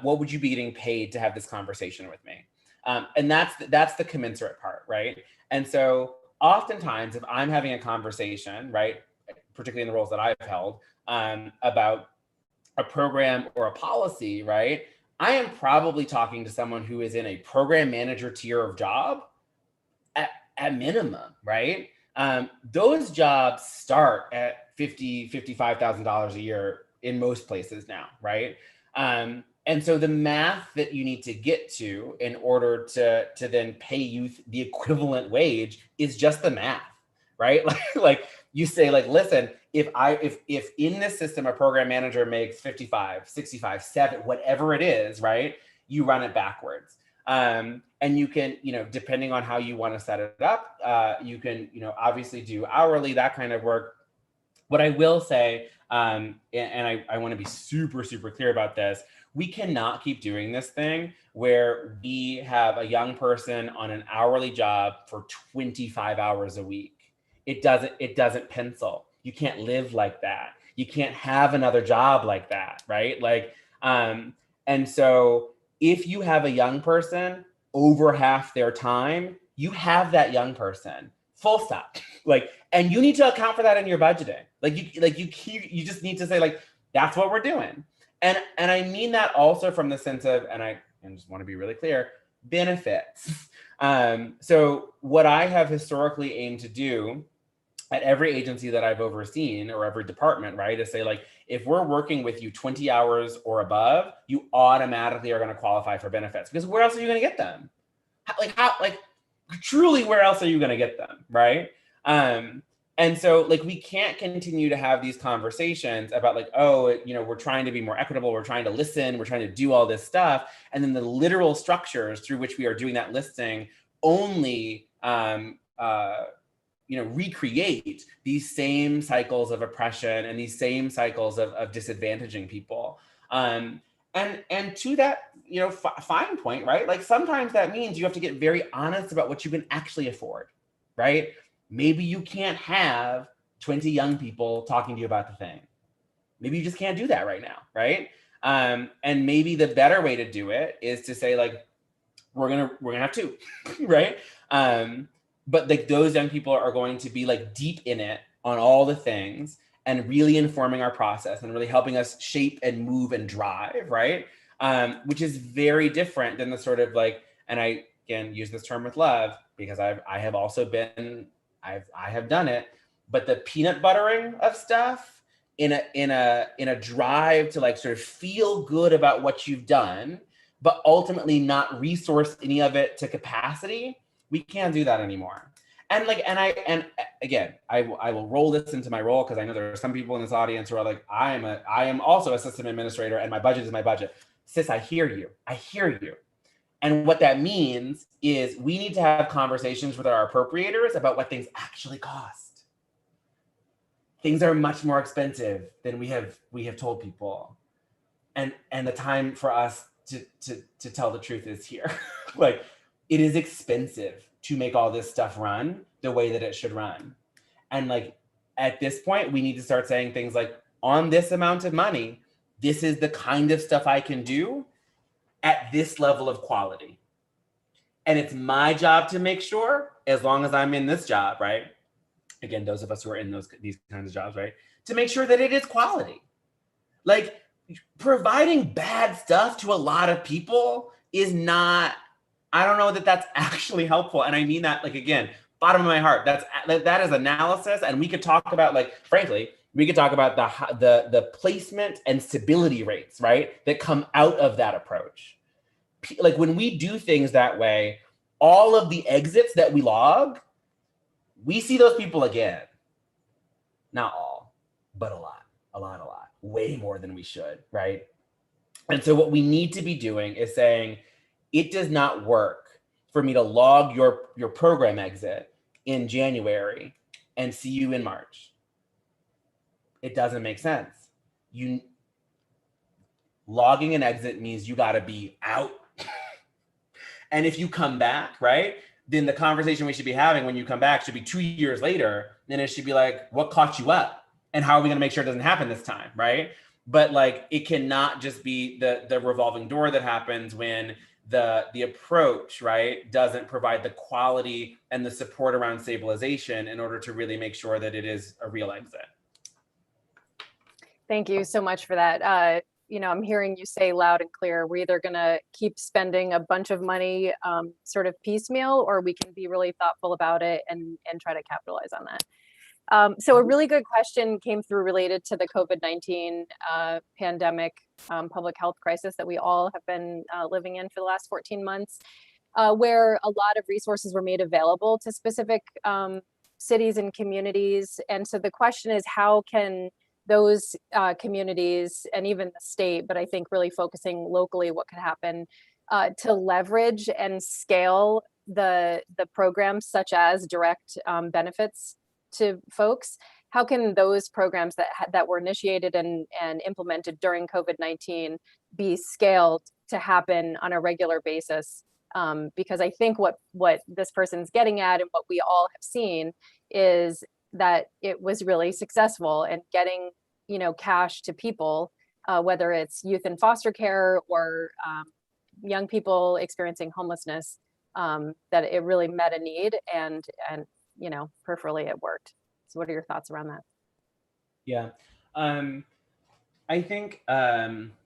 What would you be getting paid to have this conversation with me? And that's the commensurate part, right? And so oftentimes if I'm having a conversation, right, particularly in the roles that I've held, about a program or a policy, right? I am probably talking to someone who is in a program manager tier of job at minimum, right? Those jobs start at $50,000, $55,000 a year in most places now, right? And so the math that you need to get to in order to then pay you the equivalent wage is just the math, right? Like you say, like, listen, if in this system a program manager makes 55, 65, 7, whatever it is, right? You run it backwards. And you can, depending on how you want to set it up, you can, obviously do hourly, that kind of work. What I will say, and I want to be super, super clear about this, we cannot keep doing this thing where we have a young person on an hourly job for 25 hours a week. It doesn't pencil. You can't live like that. You can't have another job like that, right? Like, And so if you have a young person over half their time, you have that young person, full stop. Like, and you need to account for that in your budgeting. You just need to say, like, that's what we're doing. And I mean that also from the sense of, and I just want to be really clear, benefits. So what I have historically aimed to do at every agency that I've overseen, or every department, right, is say, like, if we're working with you 20 hours or above, you automatically are going to qualify for benefits, because where else are you going to get them? Truly, where else are you going to get them, right? And so, like, we can't continue to have these conversations about, like, oh, you know, we're trying to be more equitable, we're trying to listen, we're trying to do all this stuff, and then the literal structures through which we are doing that listing only recreate these same cycles of oppression and these same cycles of disadvantaging people. And to that, fine point, right? Like, sometimes that means you have to get very honest about what you can actually afford, right? Maybe you can't have 20 young people talking to you about the thing. Maybe you just can't do that right now, right? And maybe the better way to do it is to say, like, we're gonna have two, right? But like, those young people are going to be, like, deep in it on all the things and really informing our process and really helping us shape and move and drive, right? Which is very different than the sort of, like, and I, again, use this term with love, because I have also been, I have done it, but the peanut buttering of stuff in a drive to, like, sort of feel good about what you've done, but ultimately not resource any of it to capacity, we can't do that anymore. And like, and again, I will roll this into my role, because I know there are some people in this audience who are like, I am also a system administrator and my budget is my budget. Sis, I hear you. And what that means is we need to have conversations with our appropriators about what things actually cost. Things are much more expensive than we have told people. And the time for us to tell the truth is here. Like, it is expensive to make all this stuff run the way that it should run. And, like, at this point, we need to start saying things like, on this amount of money, this is the kind of stuff I can do at this level of quality. And it's my job to make sure, as long as I'm in this job, right? Again, those of us who are in these kinds of jobs, right? To make sure that it is quality. Like, providing bad stuff to a lot of people is not, I don't know that that's actually helpful. And I mean that, like, again, bottom of my heart, that is analysis. And we could talk about, like, frankly, we could talk about the placement and stability rates, right, that come out of that approach. Like, when we do things that way, all of the exits that we log, we see those people again. Not all, but a lot, way more than we should, right? And so what we need to be doing is saying, it does not work for me to log your program exit in January and see you in March. It doesn't make sense. Logging an exit means you got to be out. And if you come back, right, then the conversation we should be having when you come back should be 2 years later. Then it should be like, what caught you up? And how are we going to make sure it doesn't happen this time, right? But, like, it cannot just be the revolving door that happens when the approach, right, doesn't provide the quality and the support around stabilization in order to really make sure that it is a real exit. Thank you so much for that. I'm hearing you say loud and clear, we're either going to keep spending a bunch of money sort of piecemeal, or we can be really thoughtful about it and try to capitalize on that. So a really good question came through related to the COVID-19 pandemic, public health crisis that we all have been living in for the last 14 months, where a lot of resources were made available to specific cities and communities. And so the question is, how can those communities and even the state, but I think really focusing locally, what could happen to leverage and scale the programs such as direct benefits to folks? How can those programs that were initiated and implemented during COVID-19 be scaled to happen on a regular basis? Because I think what this person's getting at, and what we all have seen, is that it was really successful in getting, cash to people whether it's youth in foster care or young people experiencing homelessness, that it really met a need, and you know, peripherally it worked. So what are your thoughts around that? Yeah, I think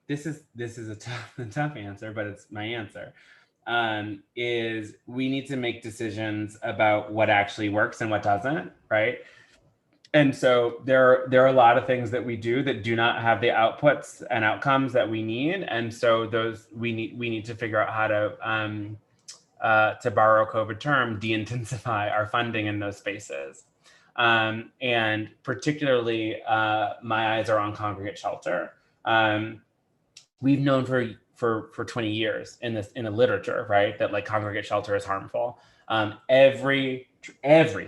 this is a tough answer, but it's my answer. Is we need to make decisions about what actually works and what doesn't, right? And so there are a lot of things that we do that do not have the outputs and outcomes that we need, and so those we need to figure out how to borrow a COVID term, de-intensify our funding in those spaces. And particularly, my eyes are on congregate shelter. We've known for 20 years in the literature, right, that like congregate shelter is harmful. Every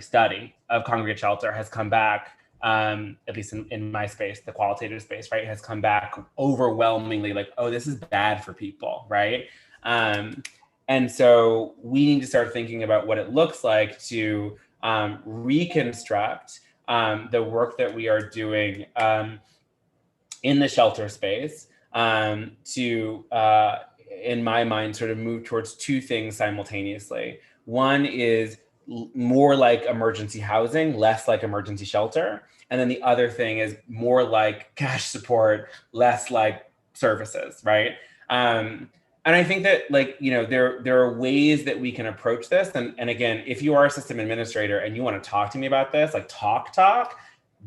study of congregate shelter has come back, at least in my space, the qualitative space, right, has come back overwhelmingly like, oh, this is bad for people, right? And so we need to start thinking about what it looks like to reconstruct the work that we are doing in the shelter space to, in my mind, sort of move towards two things simultaneously. One is more like emergency housing, less like emergency shelter. And then the other thing is more like cash support, less like services, right? And I think that, like, you know, there are ways that we can approach this. And again, if you are a system administrator and you want to talk to me about this, like talk,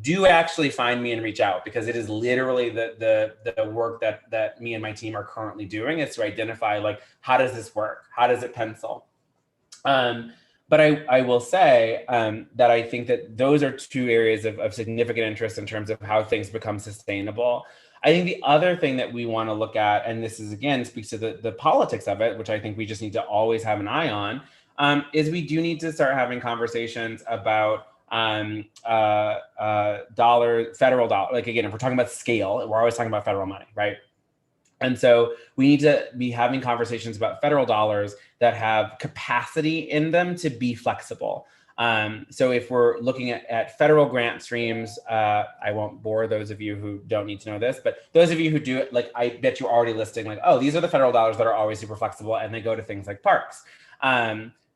do actually find me and reach out, because it is literally the work that me and my team are currently doing, is to identify, like, how does this work? How does it pencil? But I will say that I think that those are two areas of significant interest in terms of how things become sustainable. I think the other thing that we want to look at, and this is again speaks to the politics of it, which I think we just need to always have an eye on, is we do need to start having conversations about federal dollar. Like, again, if we're talking about scale, we're always talking about federal money, right? And so we need to be having conversations about federal dollars that have capacity in them to be flexible. So if we're looking at federal grant streams, I won't bore those of you who don't need to know this, but those of you who do it, like, I bet you're already listing, like, oh, these are the federal dollars that are always super flexible, and they go to things like parks.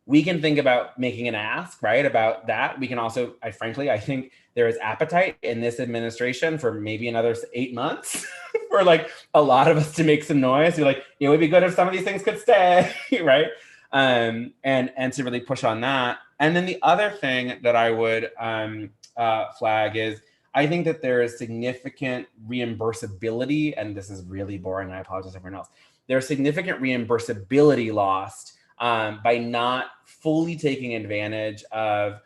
We can think about making an ask, right, about that. We can also, I think there is appetite in this administration for maybe another 8 months for, like, a lot of us to make some noise. You're like, it would be good if some of these things could stay, right? And to really push on that. And then the other thing that I would flag is, I think that there is significant reimbursability, and this is really boring, I apologize to everyone else. There's significant reimbursability lost by not fully taking advantage of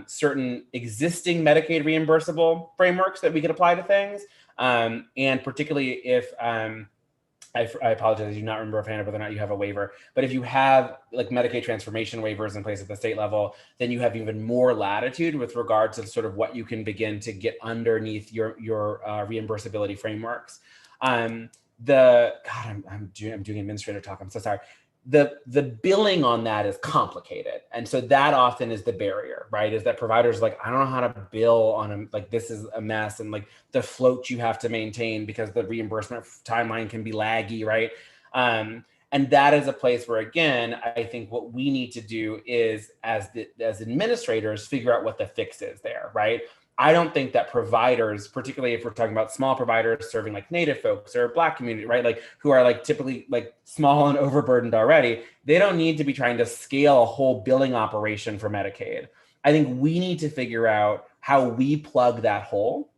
certain existing Medicaid reimbursable frameworks that we could apply to things. And particularly if, I apologize, I do not remember offhand whether or not you have a waiver, but if you have, like, Medicaid transformation waivers in place at the state level, then you have even more latitude with regard to sort of what you can begin to get underneath your reimbursability frameworks. I'm doing administrator talk, I'm so sorry. The billing on that is complicated. And so that often is the barrier, right? Is that providers like, I don't know how to bill on them. Like, this is a mess. And like the float you have to maintain because the reimbursement timeline can be laggy, right? And that is a place where, again, I think what we need to do is, as administrators, figure out what the fix is there, right? I don't think that providers, particularly if we're talking about small providers serving like Native folks or Black community, right, like who are like typically like small and overburdened already, they don't need to be trying to scale a whole billing operation for Medicaid. I think we need to figure out how we plug that hole.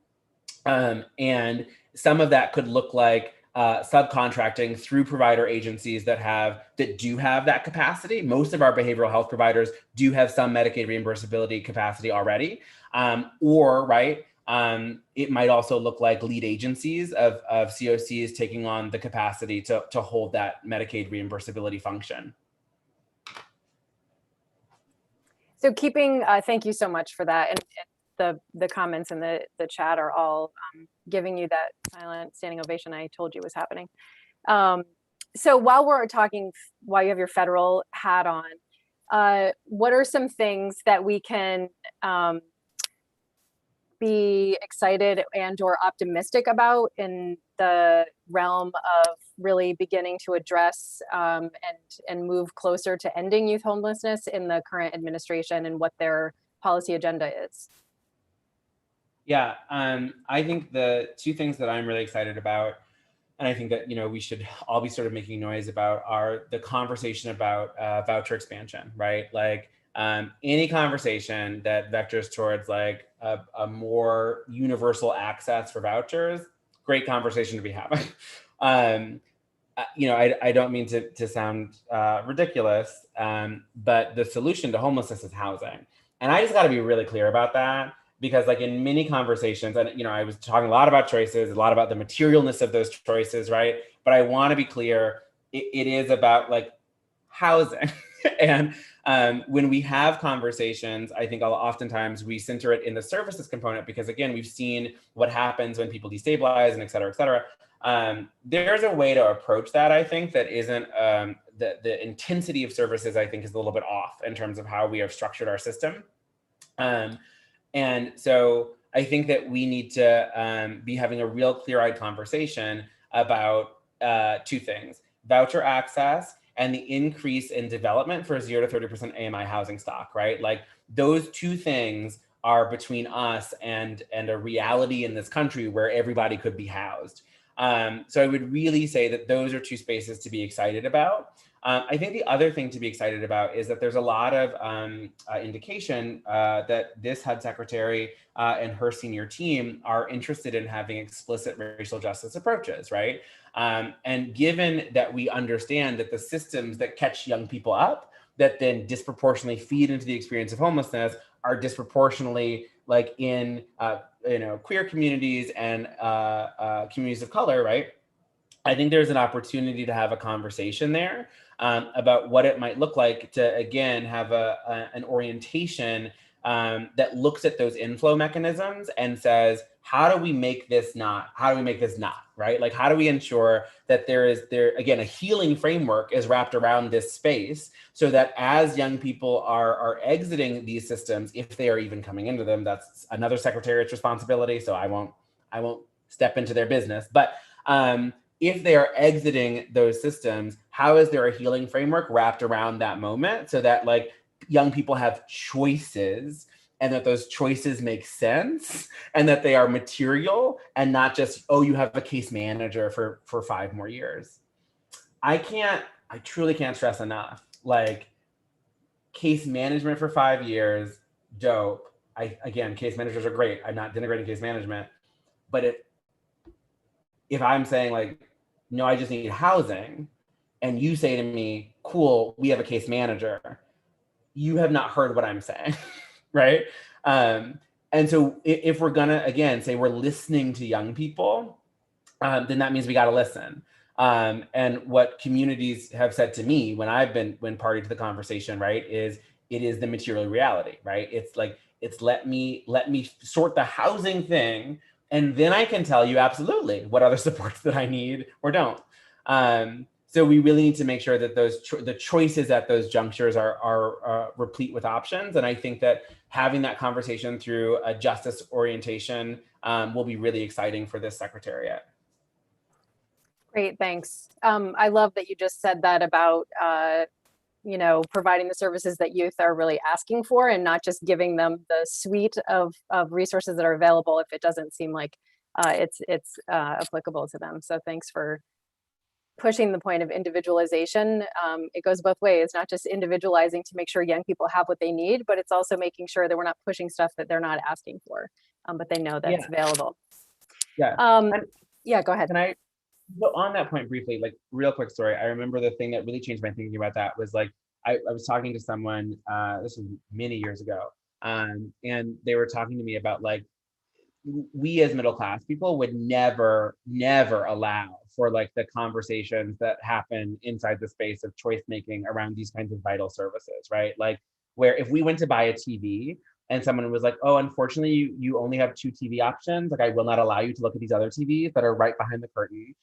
And some of that could look like subcontracting through provider agencies that do have that capacity. Most of our behavioral health providers do have some Medicaid reimbursability capacity already. It might also look like lead agencies of COCs taking on the capacity to hold that Medicaid reimbursability function. So thank you so much for that. And the comments in the chat are all giving you that silent standing ovation I told you was happening. So while you have your federal hat on, what are some things that we can be excited and or optimistic about in the realm of really beginning to address and move closer to ending youth homelessness in the current administration and what their policy agenda is? Yeah, I think the two things that I'm really excited about, and I think that we should all be sort of making noise about, are the conversation about voucher expansion, right? Like any conversation that vectors towards like a more universal access for vouchers, great conversation to be having. I don't mean to sound ridiculous, but the solution to homelessness is housing, and I just got to be really clear about that. Because like in many conversations, and I was talking a lot about choices, a lot about the materialness of those choices, right? But I want to be clear, it is about like housing. And when we have conversations, I think oftentimes we center it in the services component, because again, we've seen what happens when people destabilize and et cetera, et cetera. There's a way to approach that, I think, that isn't the intensity of services, I think, is a little bit off in terms of how we have structured our system. And so I think that we need to be having a real clear-eyed conversation about two things: voucher access and the increase in development for 0 to 30% AMI housing stock, right? Like those two things are between us and a reality in this country where everybody could be housed. So I would really say that those are two spaces to be excited about. I think the other thing to be excited about is that there's a lot of indication that this HUD secretary and her senior team are interested in having explicit racial justice approaches, right? And given that we understand that the systems that catch young people up, that then disproportionately feed into the experience of homelessness, are disproportionately like in queer communities and communities of color, right? I think there's an opportunity to have a conversation there about what it might look like to, again, have an orientation that looks at those inflow mechanisms and says, how do we make this not, right? Like, how do we ensure that there again, a healing framework is wrapped around this space, so that as young people are exiting these systems, if they are even coming into them, that's another secretariat's responsibility, so I won't step into their business. But if they are exiting those systems, how is there a healing framework wrapped around that moment, so that like young people have choices, and that those choices make sense, and that they are material, and not just, oh, you have a case manager for 5 more years. I truly can't stress enough, like, case management for 5 years, dope. Again, case managers are great. I'm not denigrating case management, but if I'm saying like, no, I just need housing, and you say to me, cool, we have a case manager, you have not heard what I'm saying, right? And so if we're gonna, again, say we're listening to young people, then that means we gotta listen. And what communities have said to me when party to the conversation, right, is it is the material reality, right? It's like, let me sort the housing thing, and then I can tell you absolutely what other supports that I need or don't. So we really need to make sure that the choices at those junctures are replete with options. And I think that having that conversation through a justice orientation will be really exciting for this secretariat. Great, thanks. I love that you just said that about providing the services that youth are really asking for, and not just giving them the suite of resources that are available if it doesn't seem like it's applicable to them. So thanks for pushing the point of individualization. It goes both ways, not just individualizing to make sure young people have what they need, but it's also making sure that we're not pushing stuff that they're not asking for, but they know that's available. Yeah. Yeah, go ahead. Can I go on that point briefly, like real quick story? I remember the thing that really changed my thinking about that was like, I was talking to someone, this was many years ago, and they were talking to me about like, we as middle class people would never allow for like the conversations that happen inside the space of choice making around these kinds of vital services, right? Like, where if we went to buy a TV and someone was like, oh, unfortunately you only have 2 TV options, like I will not allow you to look at these other TVs that are right behind the curtain,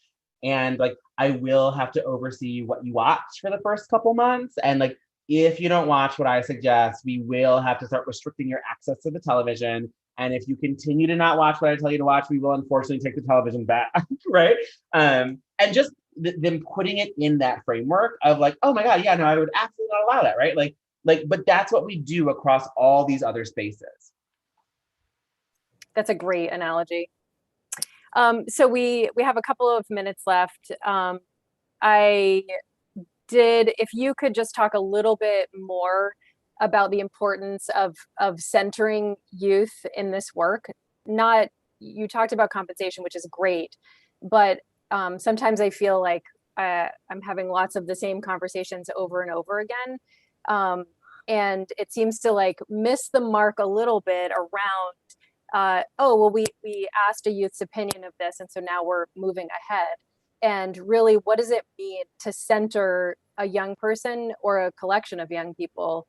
and like I will have to oversee what you watch for the first couple months, and like if you don't watch what I suggest, we will have to start restricting your access to the television. And if you continue to not watch what I tell you to watch, we will unfortunately take the television back, right? And just them putting it in that framework of like, oh my God, yeah, no, I would absolutely not allow that, right? But that's what we do across all these other spaces. That's a great analogy. So we have a couple of minutes left. If you could just talk a little bit more about the importance of centering youth in this work. You talked about compensation, which is great, but sometimes I feel like I'm having lots of the same conversations over and over again. And it seems to like miss the mark a little bit around, oh, well, we asked a youth's opinion of this, and so now we're moving ahead. And really, what does it mean to center a young person or a collection of young people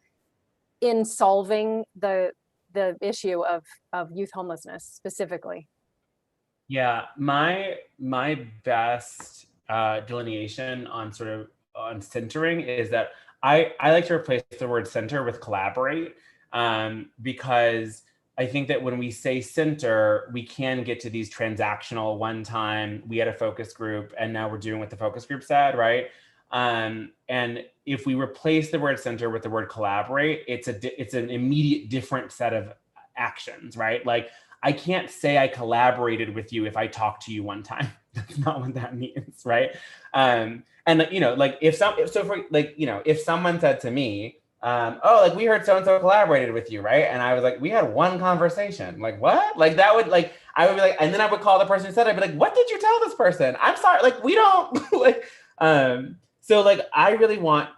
in solving the issue of youth homelessness specifically? Yeah, my best delineation on sort of on centering is that I like to replace the word center with collaborate, because I think that when we say center, we can get to these transactional one time, we had a focus group and now we're doing what the focus group said, right? And if we replace the word center with the word collaborate, it's an immediate different set of actions, right? Like I can't say I collaborated with you if I talked to you one time. That's not what that means, right? And you know, like if someone said to me, oh, like we heard so-and-so collaborated with you, right? And I was like, we had one conversation. Like, what? Like that would like, I would be like, and then I would call the person who said it, I'd be like, what did you tell this person? I'm sorry, like we don't like, so like, I really want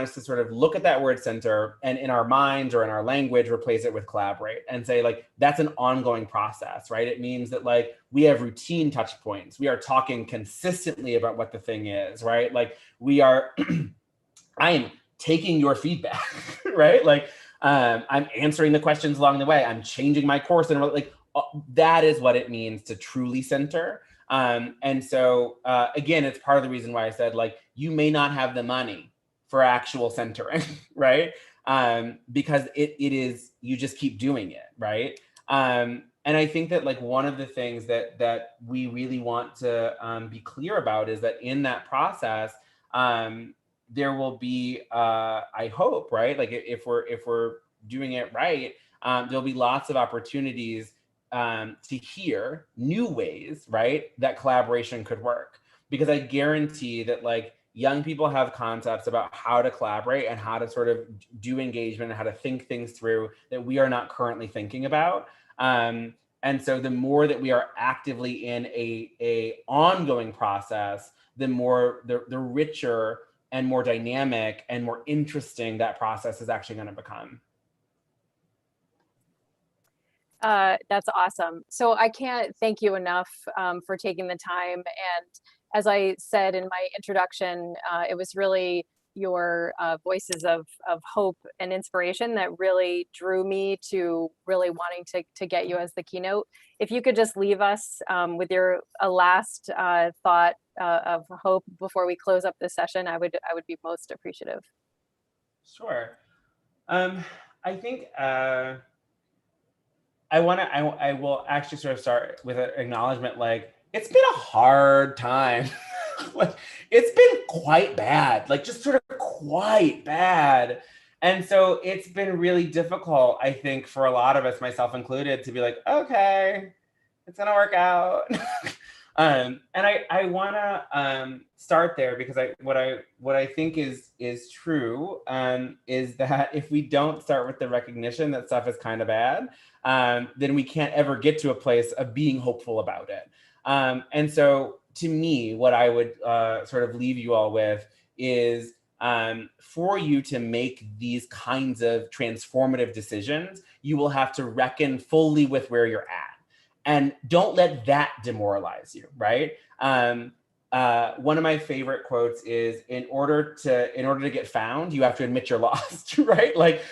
us to sort of look at that word center and in our minds or in our language, replace it with collaborate and say like, that's an ongoing process, right? It means that like, we have routine touch points. We are talking consistently about what the thing is, right? Like we are, I am taking your feedback, right? Like I'm answering the questions along the way. I'm changing my course and like, that is what it means to truly center. And so again, it's part of the reason why I said like, you may not have the money for actual centering, right? Because it is, you just keep doing it, right? And I think that like one of the things that we really want to be clear about is that in that process, there will be, I hope, right? Like if we're doing it right, there'll be lots of opportunities to hear new ways, right, that collaboration could work. Because I guarantee that like young people have concepts about how to collaborate and how to sort of do engagement and how to think things through that we are not currently thinking about. And so the more that we are actively in a ongoing process, the more the richer and more dynamic and more interesting that process is actually going to become. That's awesome. So I can't thank you enough for taking the time. And as I said in my introduction, it was really your voices of hope and inspiration that really drew me to really wanting to get you as the keynote. If you could just leave us with your last thought of hope before we close up this session, I would be most appreciative. Sure. I think I will actually sort of start with an acknowledgement, like, it's been a hard time. Like, it's been quite bad, like just sort of quite bad. And so it's been really difficult, I think, for a lot of us, myself included, to be like, okay, it's gonna work out. And I wanna start there because what I think is true is that if we don't start with the recognition that stuff is kind of bad, then we can't ever get to a place of being hopeful about it. And so to me, what I would sort of leave you all with is for you to make these kinds of transformative decisions, you will have to reckon fully with where you're at. And don't let that demoralize you, right? One of my favorite quotes is, in order to get found, you have to admit you're lost, right? Like,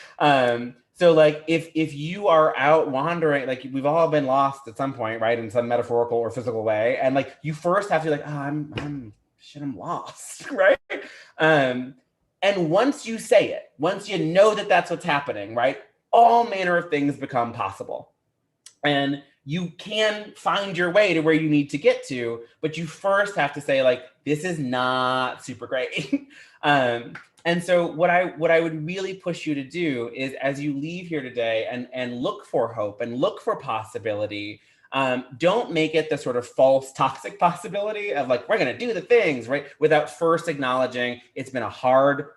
so like if you are out wandering, like we've all been lost at some point, right? In some metaphorical or physical way. And like, you first have to be like, oh, I'm lost, right? And once you say it, once you know that that's what's happening, right? All manner of things become possible. And you can find your way to where you need to get to, but you first have to say, like, this is not super great. And so what I would really push you to do is, as you leave here today and look for hope and look for possibility, don't make it the sort of false toxic possibility of like, we're going to do the things, right? Without first acknowledging it's been a hard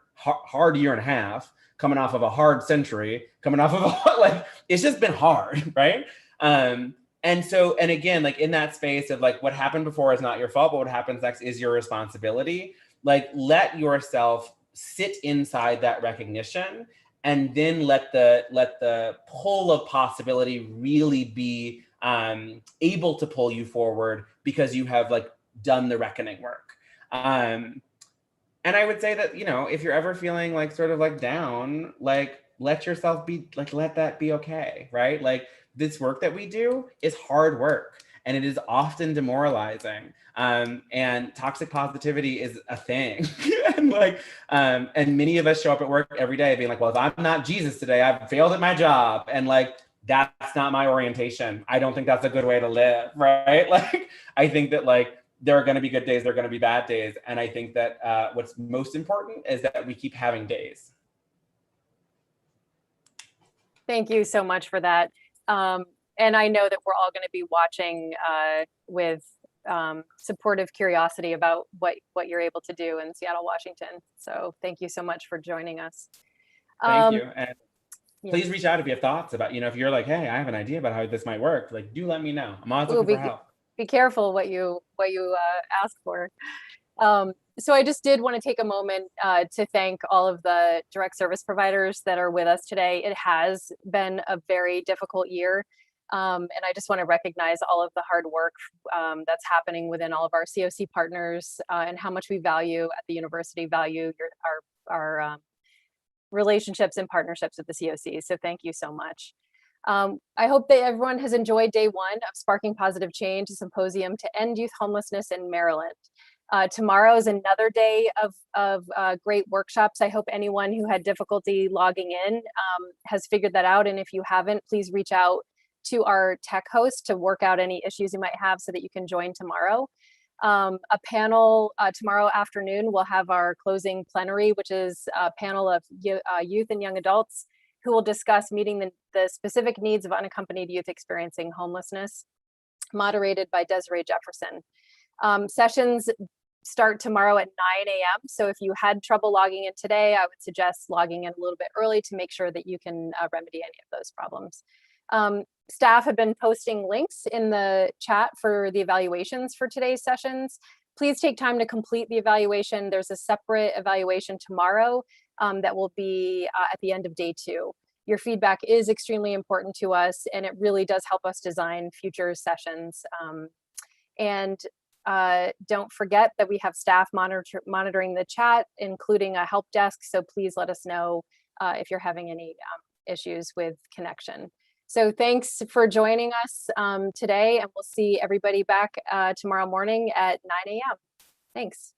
year and a half, coming off of a hard century, coming off of a, like, it's just been hard, right? And so, and again, like in that space of like, what happened before is not your fault, but what happens next is your responsibility. Like, let yourself sit inside that recognition, and then let the pull of possibility really be able to pull you forward, because you have like done the reckoning work. And I would say that, you know, if you're ever feeling like sort of like down, like let yourself be, like, let that be okay, right? Like, this work that we do is hard work, and it is often demoralizing. And toxic positivity is a thing. And like, and many of us show up at work every day being like, well, if I'm not Jesus today, I've failed at my job. And like, that's not my orientation. I don't think that's a good way to live, right? Like, I think that like, there are going to be good days, there are going to be bad days. And I think that what's most important is that we keep having days. Thank you so much for that. And I know that we're all going to be watching with supportive curiosity about what you're able to do in Seattle, Washington. So thank you so much for joining us. Thank you. And please reach out if you have thoughts about, you know, if you're like, hey, I have an idea about how this might work, like, do let me know. I'm always looking for help. Be careful what you ask for. So I just did want to take a moment to thank all of the direct service providers that are with us today. It has been a very difficult year. And I just want to recognize all of the hard work that's happening within all of our COC partners, and how much we value at the university, value our relationships and partnerships with the COC. So thank you so much. I hope that everyone has enjoyed day one of Sparking Positive Change, a symposium to end youth homelessness in Maryland. Tomorrow is another day of great workshops. I hope anyone who had difficulty logging in has figured that out. And if you haven't, please reach out to our tech host to work out any issues you might have so that you can join tomorrow. A panel tomorrow afternoon, we'll have our closing plenary, which is a panel of youth and young adults who will discuss meeting the specific needs of unaccompanied youth experiencing homelessness, moderated by Desiree Jefferson. Sessions start tomorrow at 9 a.m. So if you had trouble logging in today, I would suggest logging in a little bit early to make sure that you can remedy any of those problems. Staff have been posting links in the chat for the evaluations for today's sessions. Please take time to complete the evaluation. There's a separate evaluation tomorrow that will be at the end of day 2. Your feedback is extremely important to us, and it really does help us design future sessions. And don't forget that we have staff monitoring the chat, including a help desk. So please let us know if you're having any issues with connection. So thanks for joining us today, and we'll see everybody back tomorrow morning at 9 a.m. Thanks.